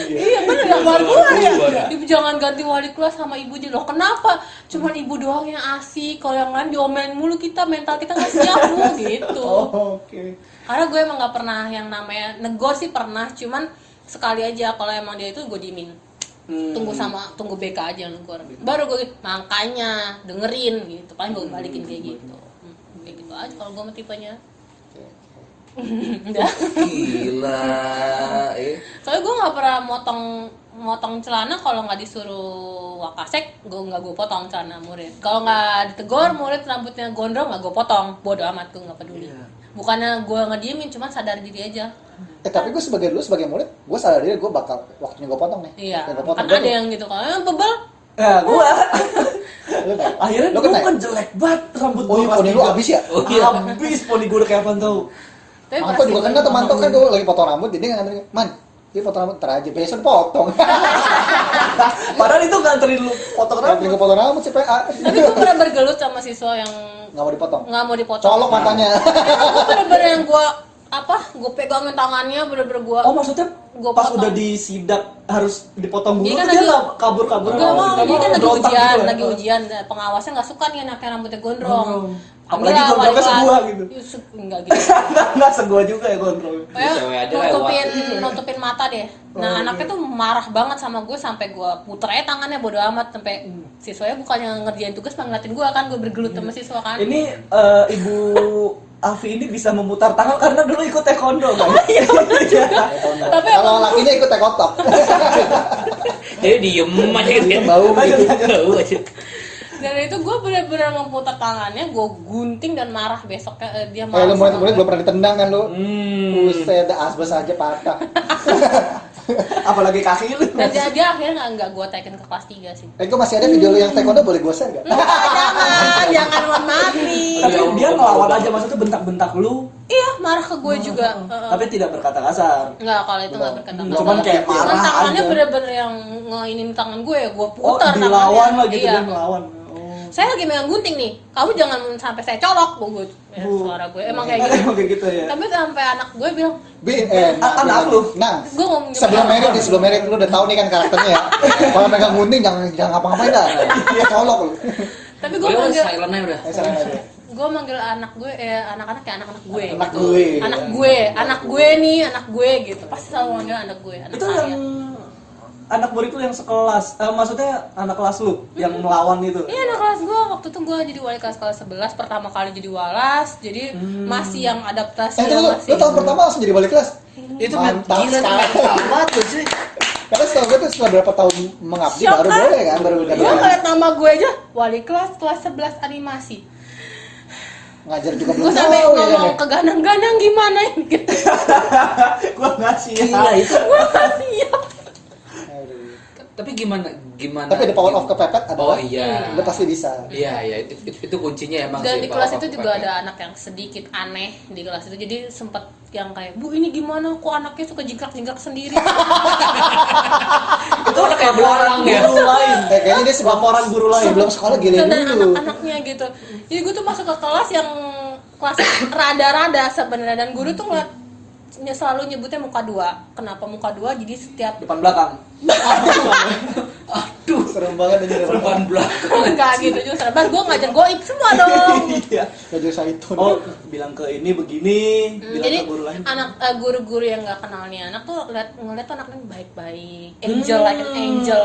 Iya bener ya keluar ya. Keluar ya. Ibu jangan ganti wali kelas sama ibu aja loh. Kenapa? Cuman ibu doang yang asik. Kalau yang lain diomelin mulu kita, mental kita nggak siap bu gitu. Oh, oke. Karena gue emang nggak pernah yang namanya negor sih pernah. Cuman sekali aja kalau emang dia itu gue diemin. Tunggu BK aja yang negor. Baru gue makanya dengerin gitu. Paling gue balikin kayak gitu. Kayak gitu aja kalau gue sama tipenya. Udah. Gila. Soalnya gue nggak pernah motong celana kalau nggak disuruh wakasek, gue potong celana murid. Kalau nggak ditegur murid rambutnya gondrong nggak gue potong, bodo amat gue nggak peduli. Bukannya gue ngediemin, cuman sadar diri aja. Tapi gue sebagai murid, gue sadar diri gue bakal waktunya gue potong nih. Iya. Gua potong. Kan ada yang gitu kan, bebel. Ya, gua Lu nggak? akhirnya Lu gua kena? kan jelek banget rambut Oh, gua. poni lu abis ya? Oh iya. Habis poni gua udah kayak apa tau. Tapi Manto pasti juga kena tuh, Manto kan gue lagi potong rambut, jadi nganterin, Man, dia potong rambut, ntar aja, besok potong. Padahal itu nganterin lu potong Nganterin rambut. gue potong rambut sih, PA. Tapi gue pernah bergelut sama siswa yang Nggak mau dipotong. nggak mau dipotong. Colok matanya. Gue bener-bener yang gue pegangin tangannya bener-bener gue. Oh maksudnya Gua pas potong. udah disidak harus dipotong dulu Jadi kan tuh dia lagi- nggak kabur-kabur. Gak mau, jadi kan lagi berontak ujian, gitu ya? lagi ujian. Pengawasnya nggak suka nih anaknya rambutnya gondrong. Apalagi Ambillah gondrongnya wali kelas. sebuah gitu. Enggak gitu. Nggak segua juga ya kontrol. Pokoknya Cewek aja lewat. nutupin mata deh. Nah anaknya tuh marah banget sama gue sampai gue puter aja tangannya bodo amat sampai siswanya bukannya ngerjain tugas malah ngeliatin gue kan, gue bergelut sama siswa kan. Ini Ibu Afi ini bisa memutar tangan karena dulu ikut taekwondo kan? Tapi Kalau lakinya ikut tekotok. Jadi diem aja gitu ya. Bau gitu. Bau aja. dan itu gue bener-bener ngeputar tangannya, gue gunting dan marah besoknya dia Kayak marah. lu murid-murid sama belum pernah ditendang kan lu? Buset, Hmm. asbes aja patah. Apalagi kaki lu. Dan dia akhirnya nggak gue teken ke kelas 3 sih. Gue masih ada video lu yang taekwondo, boleh gue share nggak? Jangan mohon maaf nih. Tapi dia ngelawan aja maksudnya bentak-bentak lu, Iya marah ke gue juga. tapi tidak berkata kasar. Enggak, kalau itu enggak berkata. Cuman kayak marah tangannya aja. bener-bener yang ngeinin tangan gue ya, gue Oh, putar dilawan lah gitu Iya. dia ngelawan. Saya lagi megang gunting nih, kamu jangan sampai saya colok, gue suara gue emang kayak gitu. Emang kayak gitu ya. Tapi sampai anak gue bilang, Anak lu? Nah, gue ngomong sebelum merit lu udah tahu nih kan karakternya ya. Kalau megang gunting jangan ngapa-ngapain dah. Dia colok lu. Tapi gue Udah manggil, silent aja udah. Salah aja. gue manggil anak gue, anak-anak kayak anak-anak gue. Anak gue. Anak gue nih, anak gue gitu. Pasti selalu manggil anak gue, anak Itu saya. yang anak murid lu yang sekelas, maksudnya anak kelas lu yang melawan itu. Iya anak kelas gue, waktu itu gue jadi wali kelas 11, pertama kali jadi walas, jadi masih yang adaptasi Itu yang lu masih. tahun pertama langsung jadi wali kelas. Itu Mantap gila tuh sekali. mantap banget tuh sih. Karena setahu gue tuh setelah berapa tahun mengabdi Shock baru kan? boleh kan, baru Gue ngeliat nama gue aja, wali kelas 11 animasi. ngajar juga Gue belum sampai tahu ya kan. ngomong ke Ganang-Ganang gimana gitu. Gua nggak siap. Gila itu. Gue gak siap. Aduh. Tapi gimana? Tapi the power of kepepet adalah Oh iya. udah pasti bisa. Iya, itu kuncinya emang Dan sih. di kelas power itu of juga kepepet. ada anak yang sedikit aneh di kelas itu. Jadi sempet yang kayak, "Bu, ini gimana? Kok anaknya suka jingkrak-jingkrak sendiri?" Itu udah kayak belalang ya. Guru lain. Kayaknya dia sebelum Laporan guru lain. Sebelum sekolah gile Dan dulu. anak-anaknya gitu. Jadi gue tuh masuk ke kelas yang kelas rada-rada sebenarnya, dan guru tuh selalu nyebutnya muka 2. Kenapa muka 2? Jadi setiap Depan belakang. Aduh, Serem banget ini. depan belakang. enggak gitu juga. Gue ngajar goib semua dong. Iya. Baju itu. Oh, bilang ke ini begini, bilang Jadi ke guru lain. guru-guru yang nggak kenal nih anak tuh ngeliat tuh anaknya baik-baik, angel like an angel.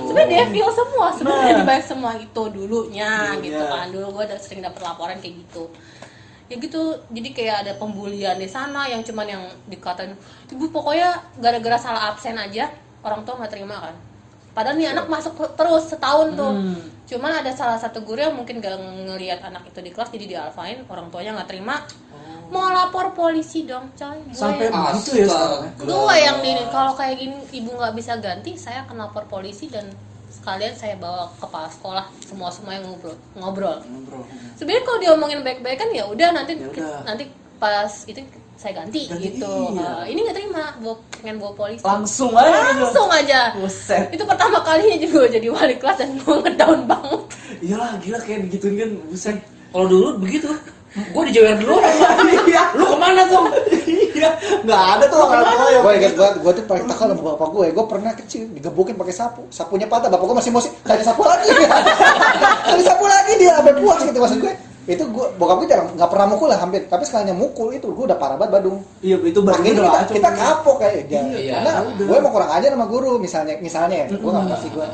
Sebenarnya dia feel semua, sebenarnya Nah. dia baik semua itu dulunya gitu Dulunya. kan. Dulu gue udah sering dapet laporan kayak gitu. Ya gitu, jadi kayak ada pembulian di sana yang cuman yang dikatain, "Ibu pokoknya gara-gara salah absen aja orang tua nggak terima kan." Padahal nih anak masuk terus setahun tuh. Cuman ada salah satu guru yang mungkin gak ngelihat anak itu di kelas, jadi dialfain, orang tuanya nggak terima. Mau lapor polisi dong, coy. Sampai Gue begitu ya sekarang ya. gue yang ini, kalau kayak gini ibu nggak bisa ganti, saya akan lapor polisi dan sekalian saya bawa kepala sekolah semua yang ngobrol. Sebenarnya kalau diomongin baik-baik kan ya udah nanti Ya udah. nanti pas itu saya ganti gitu. Iya. Ini nggak terima, pengen bawa polisi. Langsung aja gitu. Langsung aja. Buset. Itu pertama kalinya juga jadi wali kelas dan gue ngedown banget. Iyalah, gila kayak digituin kan, buset. Kalau dulu begitu, gue dijewer dulu. Iya. Lu kemana tuh? Iya, nggak ada tuh orang tua yang Gue ingat banget, gue tuh paling takal sama bapak gue. Gue pernah kecil digebukin pakai sapu, sapunya patah. Bapak gue masih emosi, cari sapu lagi. Cari sapu lagi dia, sampai puas gitu maksud gue. Itu gue, bokap gue jarang, nggak pernah mukul lah hampir. Tapi sekalinya mukul itu, gue udah parah banget Badung. Iya, itu baru Makanya udah kita, acung. kita kapok kayak dia. Iya, Karena udah. gue mau kurang ajar sama guru, misalnya ya, gue nggak kasih gue.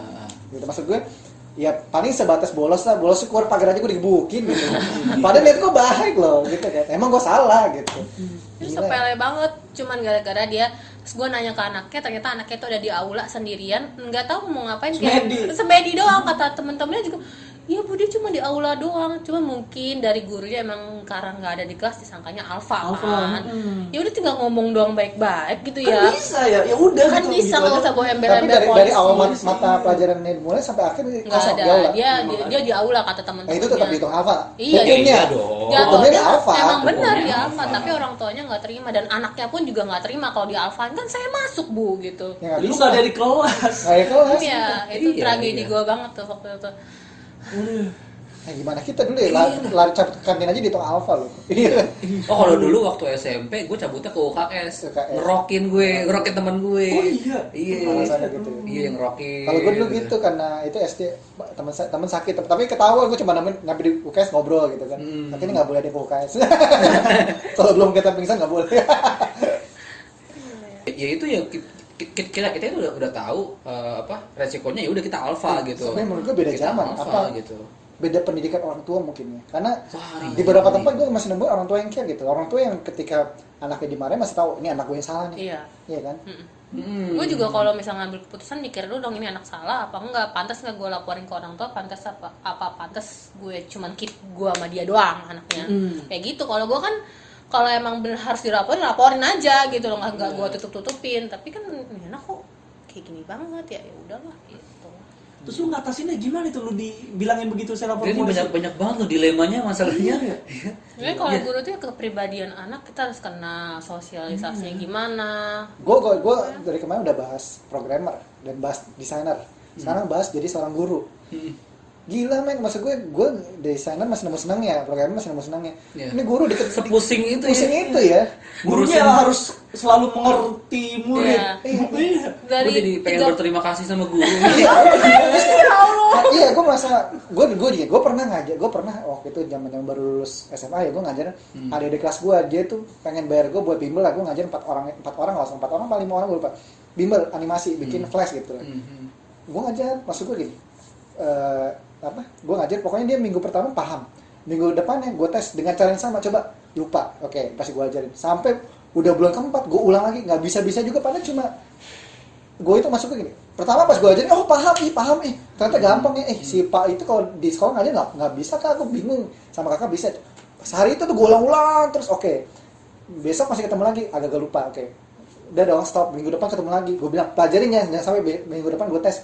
Gitu maksud gue. Ya paling sebatas bolos keluar pagar aja gue digebukin gitu. Padahal niat gue baik loh gitu kan. Emang gue salah gitu. Itu Gila. sepele banget, cuman gara-gara dia. Terus gue nanya ke anaknya, ternyata anaknya tuh ada di aula sendirian, nggak tahu mau ngapain. Semedi. Semedi doang, kata temen-temennya juga. Iya bu, dia cuma di aula doang. Cuma mungkin dari gurunya emang karena nggak ada di kelas disangkanya alfa kan. Ya udah tinggal ngomong doang baik-baik gitu Kan ya. bisa ya, ya udah Kan gitu, bisa, gitu nggak aja. usah bawa Tapi embel-embel dari polisi. awal mata pelajaran ini dimulai sampai akhir Nggak kosong ada, di aula. dia di aula kata Nah teman-temannya. itu tetap dihitung alfa. Iya, Hukumnya. iya dong. Ya, Hukumnya di dia alfa. emang benar Hukumnya di alfa. alfa, tapi orang tuanya nggak terima dan anaknya pun juga nggak terima kalau di alfa. Kan saya masuk bu gitu. Ya nggak Lu bisa. nggak ada di kelas. Nggak ada kelas. Iya, itu Iya, tragedi iya. gue banget tuh waktu itu. Nah, gimana kita dulu ya, lari cabut ke kantin aja dihitung alfa loh. Iya. Oh kalau dulu waktu SMP gue cabutnya ke UKS, UKS. ngerokin teman gue. Oh, iya? Iya. Alasannya gitu. Iya yang ngerokin. Kalau gue dulu gitu karena itu SD temen sakit, tapi ketahuan gue cuma nyampe di UKS ngobrol gitu kan. Tapi ini nggak boleh di UKS. Kalau belum kita pingsan nggak boleh. Ya itu ya kita itu udah tahu apa resikonya, ya udah kita alfa gitu. Sebenarnya menurut gue beda Kita zaman, alfa, apa gitu. beda pendidikan orang tua mungkin ya. Karena Wah, di beberapa tempat gue masih nemu orang tua yang care gitu. Orang tua yang ketika anaknya dimarahin masih tahu ini anak gue yang salah nih. Iya. Iya kan? Gue juga kalau misalnya ngambil keputusan mikir dulu dong, ini anak salah apa enggak, pantas nggak gue laporin ke orang tua, pantas apa pantas gue cuman keep gue sama dia doang anaknya. Kayak gitu. Kalau gue kan kalau emang bener harus laporin aja gitu loh, nggak gue tutup-tutupin. Tapi kan ini anak kok kayak gini banget ya, ya udahlah gitu. Terus lu ngatasinnya gimana itu, lu dibilangin begitu saya lapor Ini polisi? banyak banget loh dilemanya masalahnya. Sebenarnya kalau guru tuh ya kepribadian anak kita harus kenal sosialisasinya gimana. Gue dari kemarin udah bahas programmer dan bahas desainer. Sekarang bahas jadi seorang guru. Gila men, maksud gue desainer masih nemu senangnya, programmer masih nemu senangnya. Iya. Ini guru deket Sepusing itu ya. pusing itu ya. Gurunya harus selalu mengerti murid. Iya. Iya. Gue jadi pengen berterima kasih sama guru. Iya, gue merasa gue pernah ngajar, gue pernah waktu itu zaman baru lulus SMA ya, gue ngajar ada di kelas gue, dia tuh pengen bayar gue buat bimbel lah, gue ngajar 4 orang nggak usah 4 orang paling 5 orang gue lupa, bimbel animasi bikin flash gitu. Gue ngajar, maksud gue gini, gue ngajar pokoknya dia minggu pertama paham, minggu depannya gue tes dengan cara yang sama, coba lupa, oke pasti gue ajarin sampai udah bulan keempat gue ulang lagi, nggak bisa juga padahal cuma gue itu masuk ke gini. Pertama pas gue ajarin, oh paham, ternyata gampang ya. Si Pak itu kalau di sekolah ngajarin nggak bisa kak, aku bingung. Sama kakak bisa. Sehari itu tuh gue ulang-ulang terus oke. Besok masih ketemu lagi, agak lupa, oke. Udah dong, stop. Minggu depan ketemu lagi. Gue bilang pelajarin ya, jangan sampai minggu depan gue tes.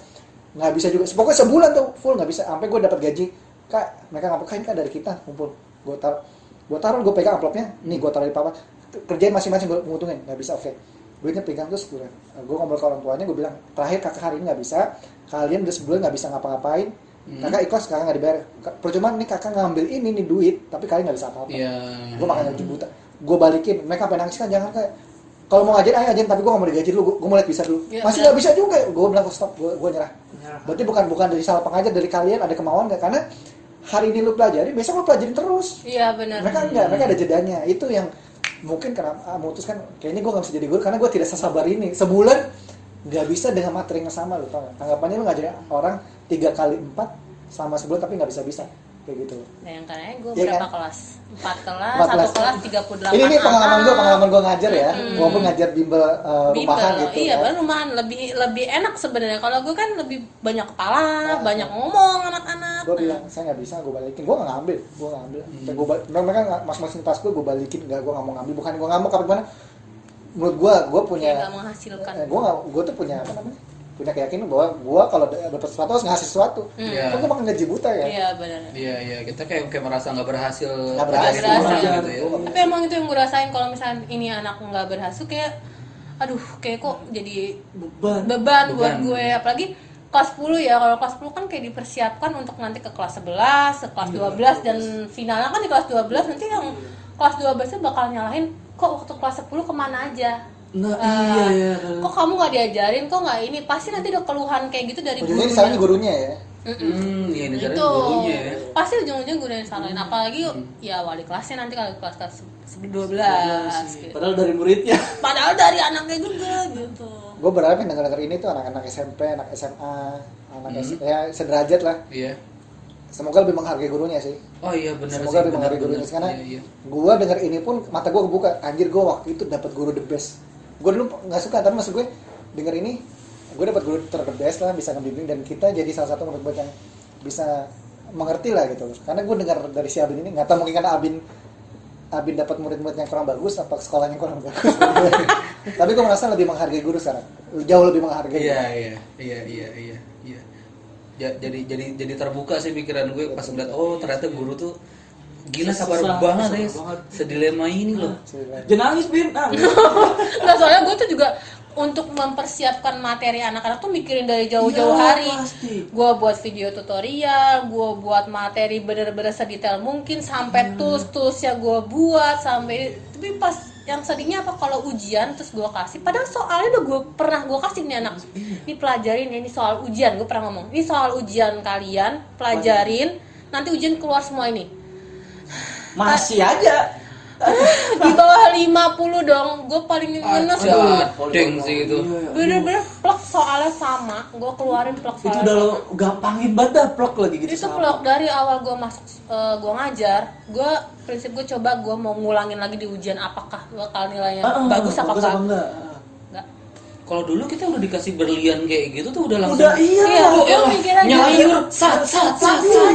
Nggak bisa juga. Pokoknya sebulan tuh full nggak bisa. Sampai gue dapat gaji. Kak, mereka ngapa kain kak dari kita kumpul. Gue taruh, gue pegang amplopnya. Nih gue taruh di papa. Kerjain masing-masing gue ngutungin. Nggak bisa, oke. Duitnya pegang terus gue ngobrol ke orang tuanya, gue bilang terakhir kakak hari ini nggak bisa, kalian udah sebulan nggak bisa ngapa-ngapain, kakak ikhlas, kakak nggak dibayar, percuma nih kakak ngambil ini nih duit, tapi kalian nggak bisa apa-apa. Gue makanya buta, gue balikin, mereka pengen nangis kan, jangan kayak kalau mau ngajarin ayo ajarin, tapi gue nggak mau digaji dulu, gue mau lihat bisa dulu, masih nggak bisa juga, gue bilang stop, gue nyerah. Berarti bukan dari salah pengajar, dari kalian ada kemauan nggak, karena hari ini lu pelajari, besok lu pelajarin terus. Iya benar. Mereka enggak, mereka ada jedanya, itu yang mungkin karena memutuskan kayaknya gue nggak bisa jadi guru karena gue tidak sesabar ini. Sebulan nggak bisa dengan materi yang sama, lu tau nggak? Anggapannya lu ngajarin orang 3 kali 4 selama sebulan tapi nggak bisa kayak gitu. Bayangkan aja gue Ya, berapa kan? kelas? 4 kelas, 1 kelas 38 Ini pengalaman gue ngajar ya, walaupun ngajar bimbel rumahan gitu. Iya, kan. baru rumahan lebih enak sebenarnya. Kalau gue kan lebih banyak kepala, banyak ngomong anak-anak. Gue bilang saya nggak bisa, gue balikin, gue nggak ngambil. Mereka masing-masing tas gue balikin, gue nggak mau ngambil, bukan gue nggak mau, kapan mana menurut gue punya nggak menghasilkan. gue tuh punya apa namanya, punya keyakinan bahwa gue kalau dapat sesuatu harus ngasih sesuatu. Kan gue makan gaji buta ya. Iya benar. Iya, kita kayak merasa nggak berhasil. Nggak berhasil. dari orang Berhasil. gitu ya. Tapi emang itu yang gue rasain kalau misalnya ini anak nggak berhasil, kayak aduh kayak kok jadi beban buat gue, apalagi kelas 10 ya. Kalau kelas 10 kan kayak dipersiapkan untuk nanti ke kelas 11, ke kelas 12 dan finalnya kan di kelas 12. Nanti yang kelas 12 nya bakal nyalahin kok waktu kelas 10 kemana aja. Iya. Kok kamu nggak diajarin, kok nggak ini, pasti nanti ada keluhan kayak gitu dari Ujungnya disalahin gurunya ya. Iya, ini itu gurunya ya. pasti ujung-ujung gue yang salahin, apalagi ya wali kelasnya nanti kalau kelas 12 gitu. Padahal dari muridnya. Padahal dari anaknya juga gitu. Gue berharap yang denger ini tuh anak-anak SMP, anak SMA, anak ya sederajat lah. Iya. Semoga lebih menghargai gurunya sih. Oh iya benar sih. Semoga lebih menghargai gurunya karena gue denger ini pun mata gue kebuka. Anjir, gue waktu itu dapat guru the best. Gue dulu nggak suka, tapi maksud gue denger ini gue dapat guru the best lah, bisa ngebimbing, dan kita jadi salah satu menurut gue yang bisa mengerti lah gitu. Karena gue dengar dari si Abin ini, nggak tahu mungkin karena Abin dapat murid-murid yang kurang bagus, apa sekolahnya kurang bagus. Tapi gue merasa lebih menghargai guru sekarang, jauh lebih menghargai. Iya. Jadi terbuka sih pikiran gue pas ngeliat ternyata guru tuh gila sabar banget ya, sedilema ini loh. Jangan nangis, Bin. Nggak, soalnya gue tuh juga untuk mempersiapkan materi anak-anak tuh mikirin dari jauh-jauh hari. Gue buat video tutorial, gue buat materi bener-bener sedetail mungkin, sampai tools-toolsnya gue buat, sampai. Tapi pas yang sedihnya apa, kalau ujian terus gue kasih, padahal soalnya udah gue kasih nih anak, ini pelajarin ya, ini soal ujian, gue pernah ngomong, ini soal ujian kalian, pelajarin, nanti ujian keluar semua ini. Masih aja. Di bawah 50 dong, gue paling ngenes tuh. Deng sih itu. Bener-bener plek soalnya sama, gue keluarin plek Itu soalnya. udah lo gampangin banget dah plok lagi gitu. Itu plek dari awal gue masuk, gue ngajar, prinsip gue coba gue mau ngulangin lagi di ujian, apakah bakal nilainya bagus apa enggak. Kalau dulu kita udah dikasih berlian kayak gitu tuh udah langsung. Udah iya. Gue mikirnya Nyayur, sat.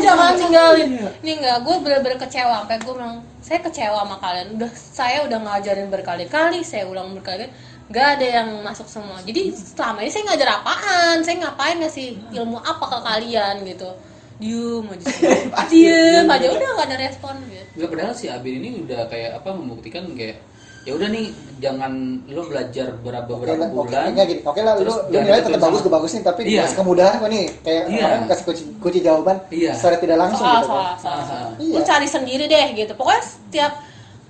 jangan tinggalin. Ini enggak, gue bener-bener kecewa, sampai gue bilang, saya kecewa sama kalian. Saya udah ngajarin berkali-kali, saya ulang berkali-kali, nggak ada yang masuk semua. Jadi selama ini saya ngajar apaan? Saya ngapain ngasih ilmu apa ke kalian gitu? Diem aja, udah nggak ada respon gitu. Nggak, padahal si Abin ini udah kayak membuktikan kayak ya udah nih, jangan lo belajar beberapa bulan. Oke lah, lu nilai tetap bagus, gue bagus nih, tapi dikasih kemudahan kok nih, kayak orang kasih kunci jawaban secara tidak langsung gitu. Soal. Lu cari sendiri deh gitu. Pokoknya setiap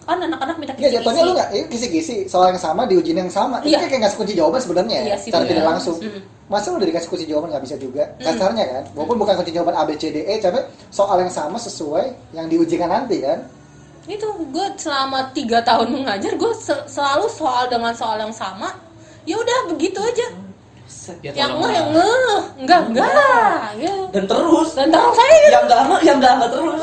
kan anak-anak minta kisi-kisi. Iya, jatuhnya lu nggak kisi-kisi soal yang sama di ujian yang sama. Itu kayak ngasih kunci jawaban sebenarnya, secara tidak langsung. Masa lu udah dikasih kunci jawaban nggak bisa juga? Kasarnya kan, walaupun bukan kunci jawaban A, B, C, D, E, tapi soal yang sama sesuai yang diujikan nanti kan. Itu gue selama 3 tahun mengajar, gue selalu soal dengan soal yang sama. Ya udah begitu aja. Ya, yang enggak ya. Dan terus saya yang enggak terus.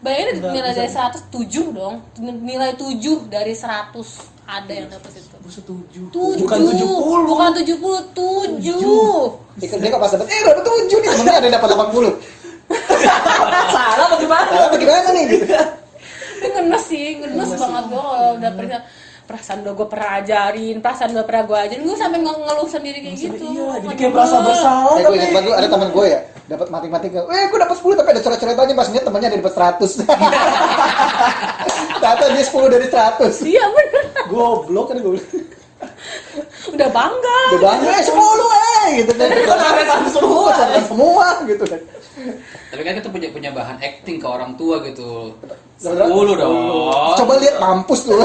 Bayangin Nggak nilai bisa. dari 100 7 dong. Nilai 7 dari 100 ada yang dapat itu. Buset 7. 7. Bukan 70. Bukan 70, 7. Dia kok pas dapat dapat 7 nih, sebenarnya ada yang dapat 80. Salah apa gimana? Salah apa gimana nih gitu. Tapi ngenes banget gue kalau udah perasaan udah gue pernah ajarin, perasaan udah pernah gue ajarin, gue sampai ngeluh sendiri kayak gitu. Iya, jadi kayak merasa bersalah. Gue ingat banget ada teman gue ya, dapat matematika. Gue dapat 10 tapi ada coret-coretannya, pas lihat temannya ada dapat 100. Ternyata dia 10 dari 100. Iya bener. Goblok kan gue. Udah bangga. Udah bangga 10 gitu kan. Coretan semua. Coretan semua gitu kan. Tapi kan kita punya bahan acting ke orang tua gitu. Dapat 10 dong. Coba lihat mampus tuh.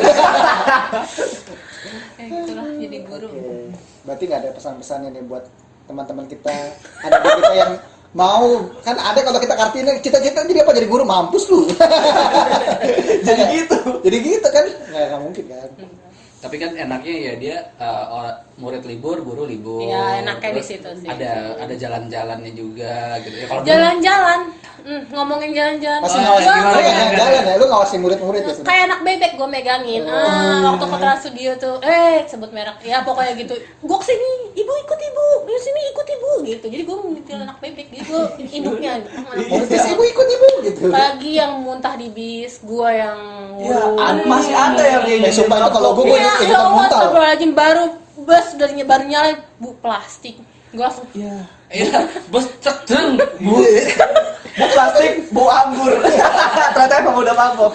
Kayak gitulah jadi guru. Oke. Berarti nggak ada pesan-pesannya nih buat teman-teman kita, adik kita yang mau, kan ada kalau kita kartunya cita-cita jadi apa, jadi guru, mampus lu. Jadi gitu. Jadi gitu kan, nggak mungkin kan. Tapi kan enaknya ya dia murid libur, guru libur. Iya, enaknya di Terus situ sih. Ada jalan-jalannya juga gitu. Ya, kalau dulu- Jalan-jalan. Ngomongin jalan-jalan. Pasti Oh, ngawasin gimana, mereka gimana? jalan ya, lu ngawasin murid-murid ya. Kayak anak bebek gue megangin. Waktu ke Trans Studio tuh, sebut merek. Ya pokoknya gitu. Gue kesini, ibu ikut ibu. Di sini ikut ibu gitu. Jadi gue menitil anak bebek gitu. Induknya. Terus ibu ikut ibu gitu. Pagi yang muntah di bis, gue yang Ya, masih ada yang kayak gitu. Sumpah itu kalau gue Iya, ikutan ya Allah, muntah. astagfirullahaladzim, baru bus baru nyalain bu plastik. Gue langsung Iya. Iya, bos cedeng. Bu plastik, bau anggur. Ternyata emang udah mabok.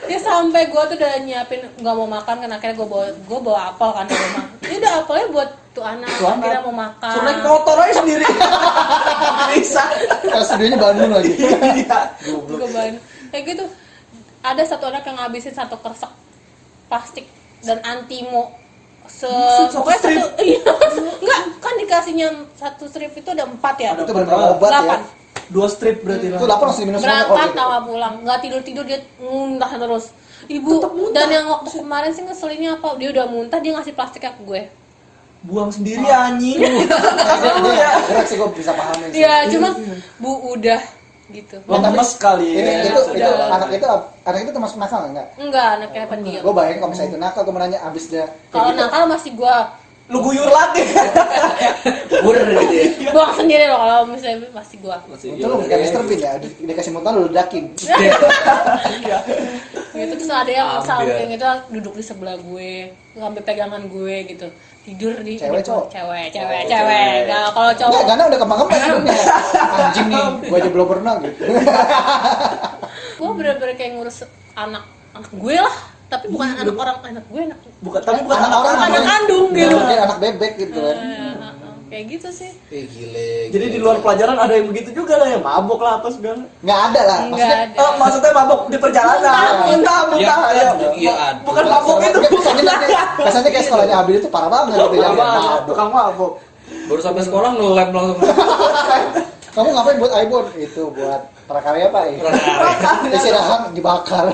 ya sampai gue tuh udah nyiapin nggak mau makan kan, akhirnya gue bawa apel kan di rumah. Ini udah apelnya buat tuh anak, akhirnya mau makan. Suruh naik motor aja sendiri. Bisa. Kalau studionya Bandung lagi. Iya. Gue bahan kayak gitu. Ada satu anak yang ngabisin 1 kersek plastik dan antimo Satu pokoknya strip? iya. Enggak, kan dikasihnya 1 strip itu ada 4 ya. Itu benar-benar obat ya. 8. 2 strip berarti lah. Itu 8 langsung diminum semuanya kalau Berangkat gitu. tawa pulang, nggak tidur dia muntah terus. Ibu, dan yang waktu kemarin sih ngeselinnya apa? Dia udah muntah, dia ngasih plastiknya ke gue. Buang sendiri anjing. Kasih lu ya. Gerak sih gue bisa pahamin sih. Iya, cuma Bu udah gitu. Lemes kali ya. Itu Sudah. anak itu termasuk nakal enggak? Enggak, anaknya pendiam. Gue bayangin kalau misalnya itu nakal, gue menanya abis dia Kalau kayak gitu. nakal masih gua Lu guyur lagi. Bur gitu ya. buang sendiri loh, kalau misalnya masih gua. Itu lu kayak Mr. Bean ya, dikasih muntah lu ledakin. Gitu terus ada yang Ambil. samping itu duduk di sebelah gue, sampai pegangan gue gitu. Tidur di Cewek, cowok? Cewek. cewek. Nah, kalau Enggak, cowok karena udah kembang-kembang sebelumnya. Anjing nih, gue aja belum pernah gitu. gue bener-bener kayak ngurus anak gue lah, tapi bukan anak orang, anak gue anak Bukan Anak orang anak namanya- kandung gitu. Kayak anak bebek gitu kan. Kayak gitu sih. Gile. Jadi di luar pelajaran ada yang begitu juga lah, yang mabok lah apa segala. Nggak ada lah. Enggak Maksudnya ada. Maksudnya mabok di perjalanan. Muntah. Ya, Ya. iya ada. Bukan mabok itu. Biasanya kayak sekolahnya Abil itu parah banget gitu ya. Tukang mabok. Baru sampai sekolah ngelem langsung. Kamu ngapain buat iPhone? Itu buat prakarya Pak. Istirahat dibakar.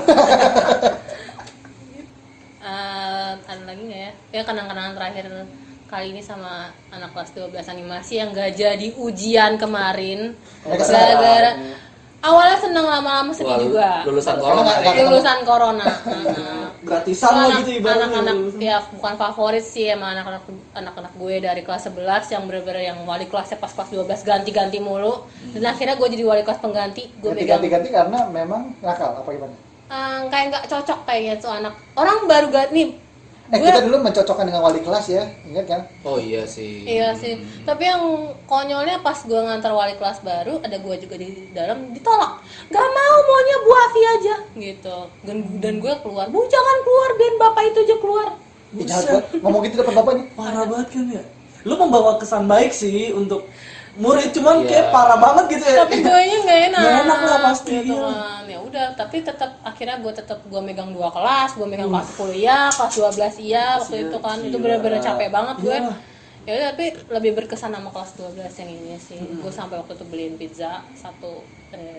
Ada lagi nggak ya? Ya kenang-kenangan terakhir kali ini sama anak kelas 12 animasi yang gak jadi ujian kemarin. Mereka Gara-gara senang. awalnya seneng, lama-lama sedih Wah, juga. lulusan Karena corona. nggak- ya. Lulusan corona. Gratisan So, lah gitu ibaratnya. anak-anak ya bukan favorit sih emang anak-anak gue dari kelas 11 yang bener-bener yang wali kelasnya pas kelas 12 ganti-ganti mulu. Dan akhirnya gue jadi wali kelas pengganti. Gue pegang Ganti-ganti karena memang nakal apa gimana? kayak nggak cocok kayaknya tuh anak orang baru ganti. Kita dulu mencocokkan dengan wali kelas ya, ingat kan? Oh iya sih. Iya sih, tapi yang konyolnya pas gue ngantar wali kelas baru, ada gue juga di dalam, ditolak. Gak mau, maunya Bu Afi aja gitu. Dan gue keluar, Bu jangan keluar, biar bapak itu aja keluar. Ih, jahat banget. Ngomong gitu depan bapak nih. Parah banget kan ya. Lu membawa kesan baik sih untuk murid, cuman Iya. kayak parah banget gitu ya. Tapi gue nya nggak enak. Nggak enak lah pasti, Gitu iya. kan. Ya udah, tapi tetap akhirnya gue megang 2 kelas, gue megang kelas 10 iya, kelas 12 iya waktu itu kan. Itu benar-benar capek banget gue. Iya. Ya udah, tapi lebih berkesan sama kelas 12 yang ini sih. Gue sampai waktu itu beliin pizza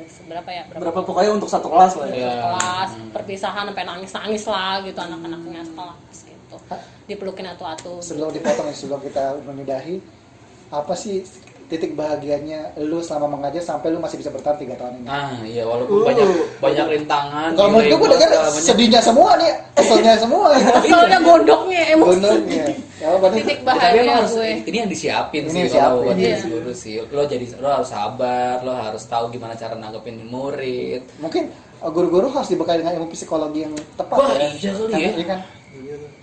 seberapa ya? Berapa pokoknya untuk satu kelas lah ya. Iya. Kelas perpisahan sampai nangis lah gitu anak-anaknya sekelas gitu. Dipelukin atu-atu. Sebelum dipotong, sebelum kita menyudahi, apa sih titik bahagianya lu selama mengajar sampai lu masih bisa bertahan 3 tahun ini? Iya, walaupun banyak rintangan. Kalau menurut gue denger sedihnya semua nih, keselnya semua. Soalnya gondoknya emosi. Gondoknya. Ya, berarti Titik Tapi emang bahagia harus, gue. ini yang disiapin Ini sih yang disiapin, kalau buat iya. jadi guru sih. Lo harus sabar, lo harus tahu gimana cara nanggepin murid. mungkin guru-guru harus dibekali dengan ilmu psikologi yang tepat. Wah, ya. iya kali Kan, ya. Iya kan?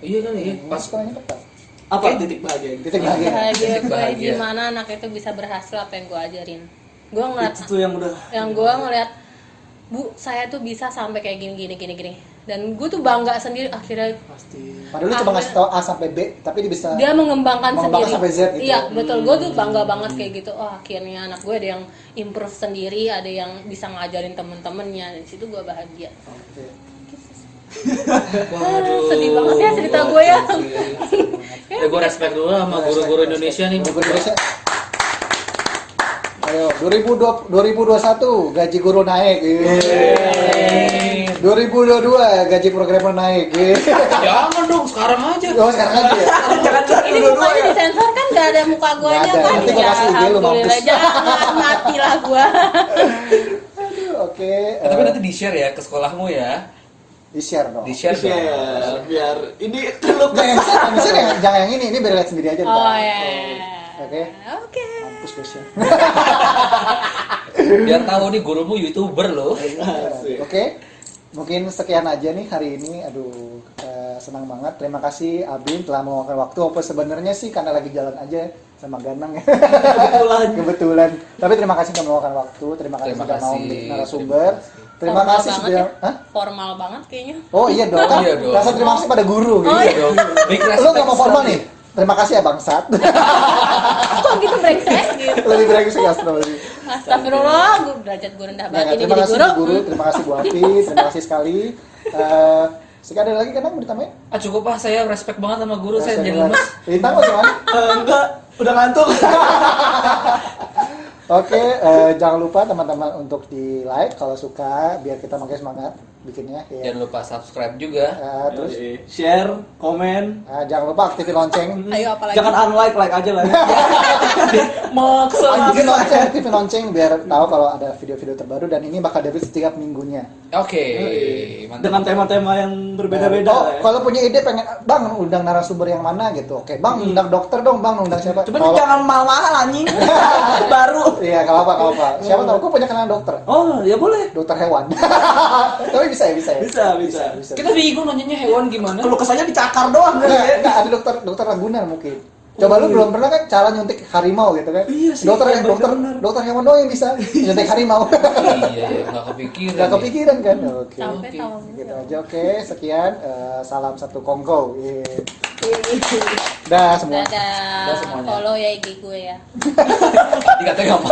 Iya kan ya, Pas pas sekolahnya tepat. Apa titik bahagia? Titik bahagia. Bahagia Titik gue bahagia. gimana anak itu bisa berhasil apa yang gue ajarin. Gue ngeliat Itu tuh yang udah gue ngeliat Bu, saya tuh bisa sampai kayak gini. Dan gue tuh bangga sendiri akhirnya pasti. Padahal lu cuma ngasih tau A sampai B, tapi dia bisa dia mengembangkan sendiri. sampai Z gitu. Iya, betul. Gue tuh bangga banget kayak gitu. Oh, akhirnya anak gue ada yang improve sendiri, ada yang bisa ngajarin temen-temennya. Dari situ gue bahagia. Oke. Sedih banget ya cerita gue ya. Ya gue respect dulu sama guru-guru Indonesia nih. Guru Indonesia. Ayo, 2021 gaji guru naik. Yeay. 2022 gaji programmer naik. Yeay. Jangan dong, sekarang aja. Oh, sekarang aja ya. Jangan Ini mukanya disensor kan gak ada muka gue Nggak nya ada. kan. Nanti gua kasih IG lu, Alhamdulillah. mampus. Jangan matilah gue. Aduh, oke. Tapi nanti di-share ya ke sekolahmu ya. di-share dong. Di-share dong. Share biar ini terluka. Nah, yang misalnya jangan yang ini biar lihat sendiri aja. Oh ntar. ya. Oke. Oke. Mampus gue share. Biar tahu nih gurumu YouTuber loh. Oke. Mungkin sekian aja nih hari ini. Aduh, senang banget. Terima kasih Abin telah meluangkan waktu. Walaupun sebenarnya sih karena lagi jalan aja sama Ganang ya. Kebetulan. Tapi terima kasih sudah meluangkan waktu. Terima kasih Terima sudah mau kasih. menjadi narasumber. Terima Formal kasih banget sudah. ya. Hah? Formal banget kayaknya. Oh iya dong. Iya dong. Rasa terima kasih pada guru. Oh, gitu. iya. dong. Big Lu respect nggak mau formal sekali. nih? Terima kasih ya bangsat. Kok gitu brengsek gitu. Lebih baik sih astrologi. Astagfirullah, derajat gue rendah Nah, banget ini terima jadi kasih guru. Bu Guru, terima kasih Bu Afi, terima kasih sekali. Sekian ada lagi kan mau ditambahin? Cukup ah, saya respect banget sama guru, saya jadi lemes. Lintang lo gimana? Enggak, udah ngantuk. Oke, jangan lupa teman-teman untuk di like kalau suka biar kita makin semangat bikinnya. Ya. Jangan lupa subscribe juga. Terus Share, komen. jangan lupa aktifin lonceng. Ayo apalagi. Jangan unlike, like aja lah. Maksa. Aktifin lonceng biar tahu kalau ada video-video terbaru dan ini bakal debut setiap minggunya. Oke, mantap. Dengan tema-tema yang berbeda-beda. Oh, lah ya. kalau punya ide pengen bang undang narasumber yang mana gitu. Oke, bang undang dokter dong, bang undang siapa? Cuman Kalau- jangan mahal-mahal anjing. Baru. Iya, kalau apa. Siapa tahu gue punya kenalan dokter. Oh, ya boleh. Dokter hewan. Tapi bisa ya. Bisa. Kita bingung nanyanya hewan gimana? Kalau kesannya dicakar doang kan ya. Enggak, ada dokter Ragunan mungkin. Coba lu belum pernah kan cara nyuntik harimau gitu kan? Iya sih, Dokter iya, bener. dokter hewan doang yang bisa nyuntik harimau. Iya, nggak kepikiran. Gak kepikiran kan? Oke. Sampai tahu. Gitu aja. Oke, sekian. Salam satu Kongko. Dah semua. Dadah. semuanya. Follow ya IG gue ya. Dikatain apa?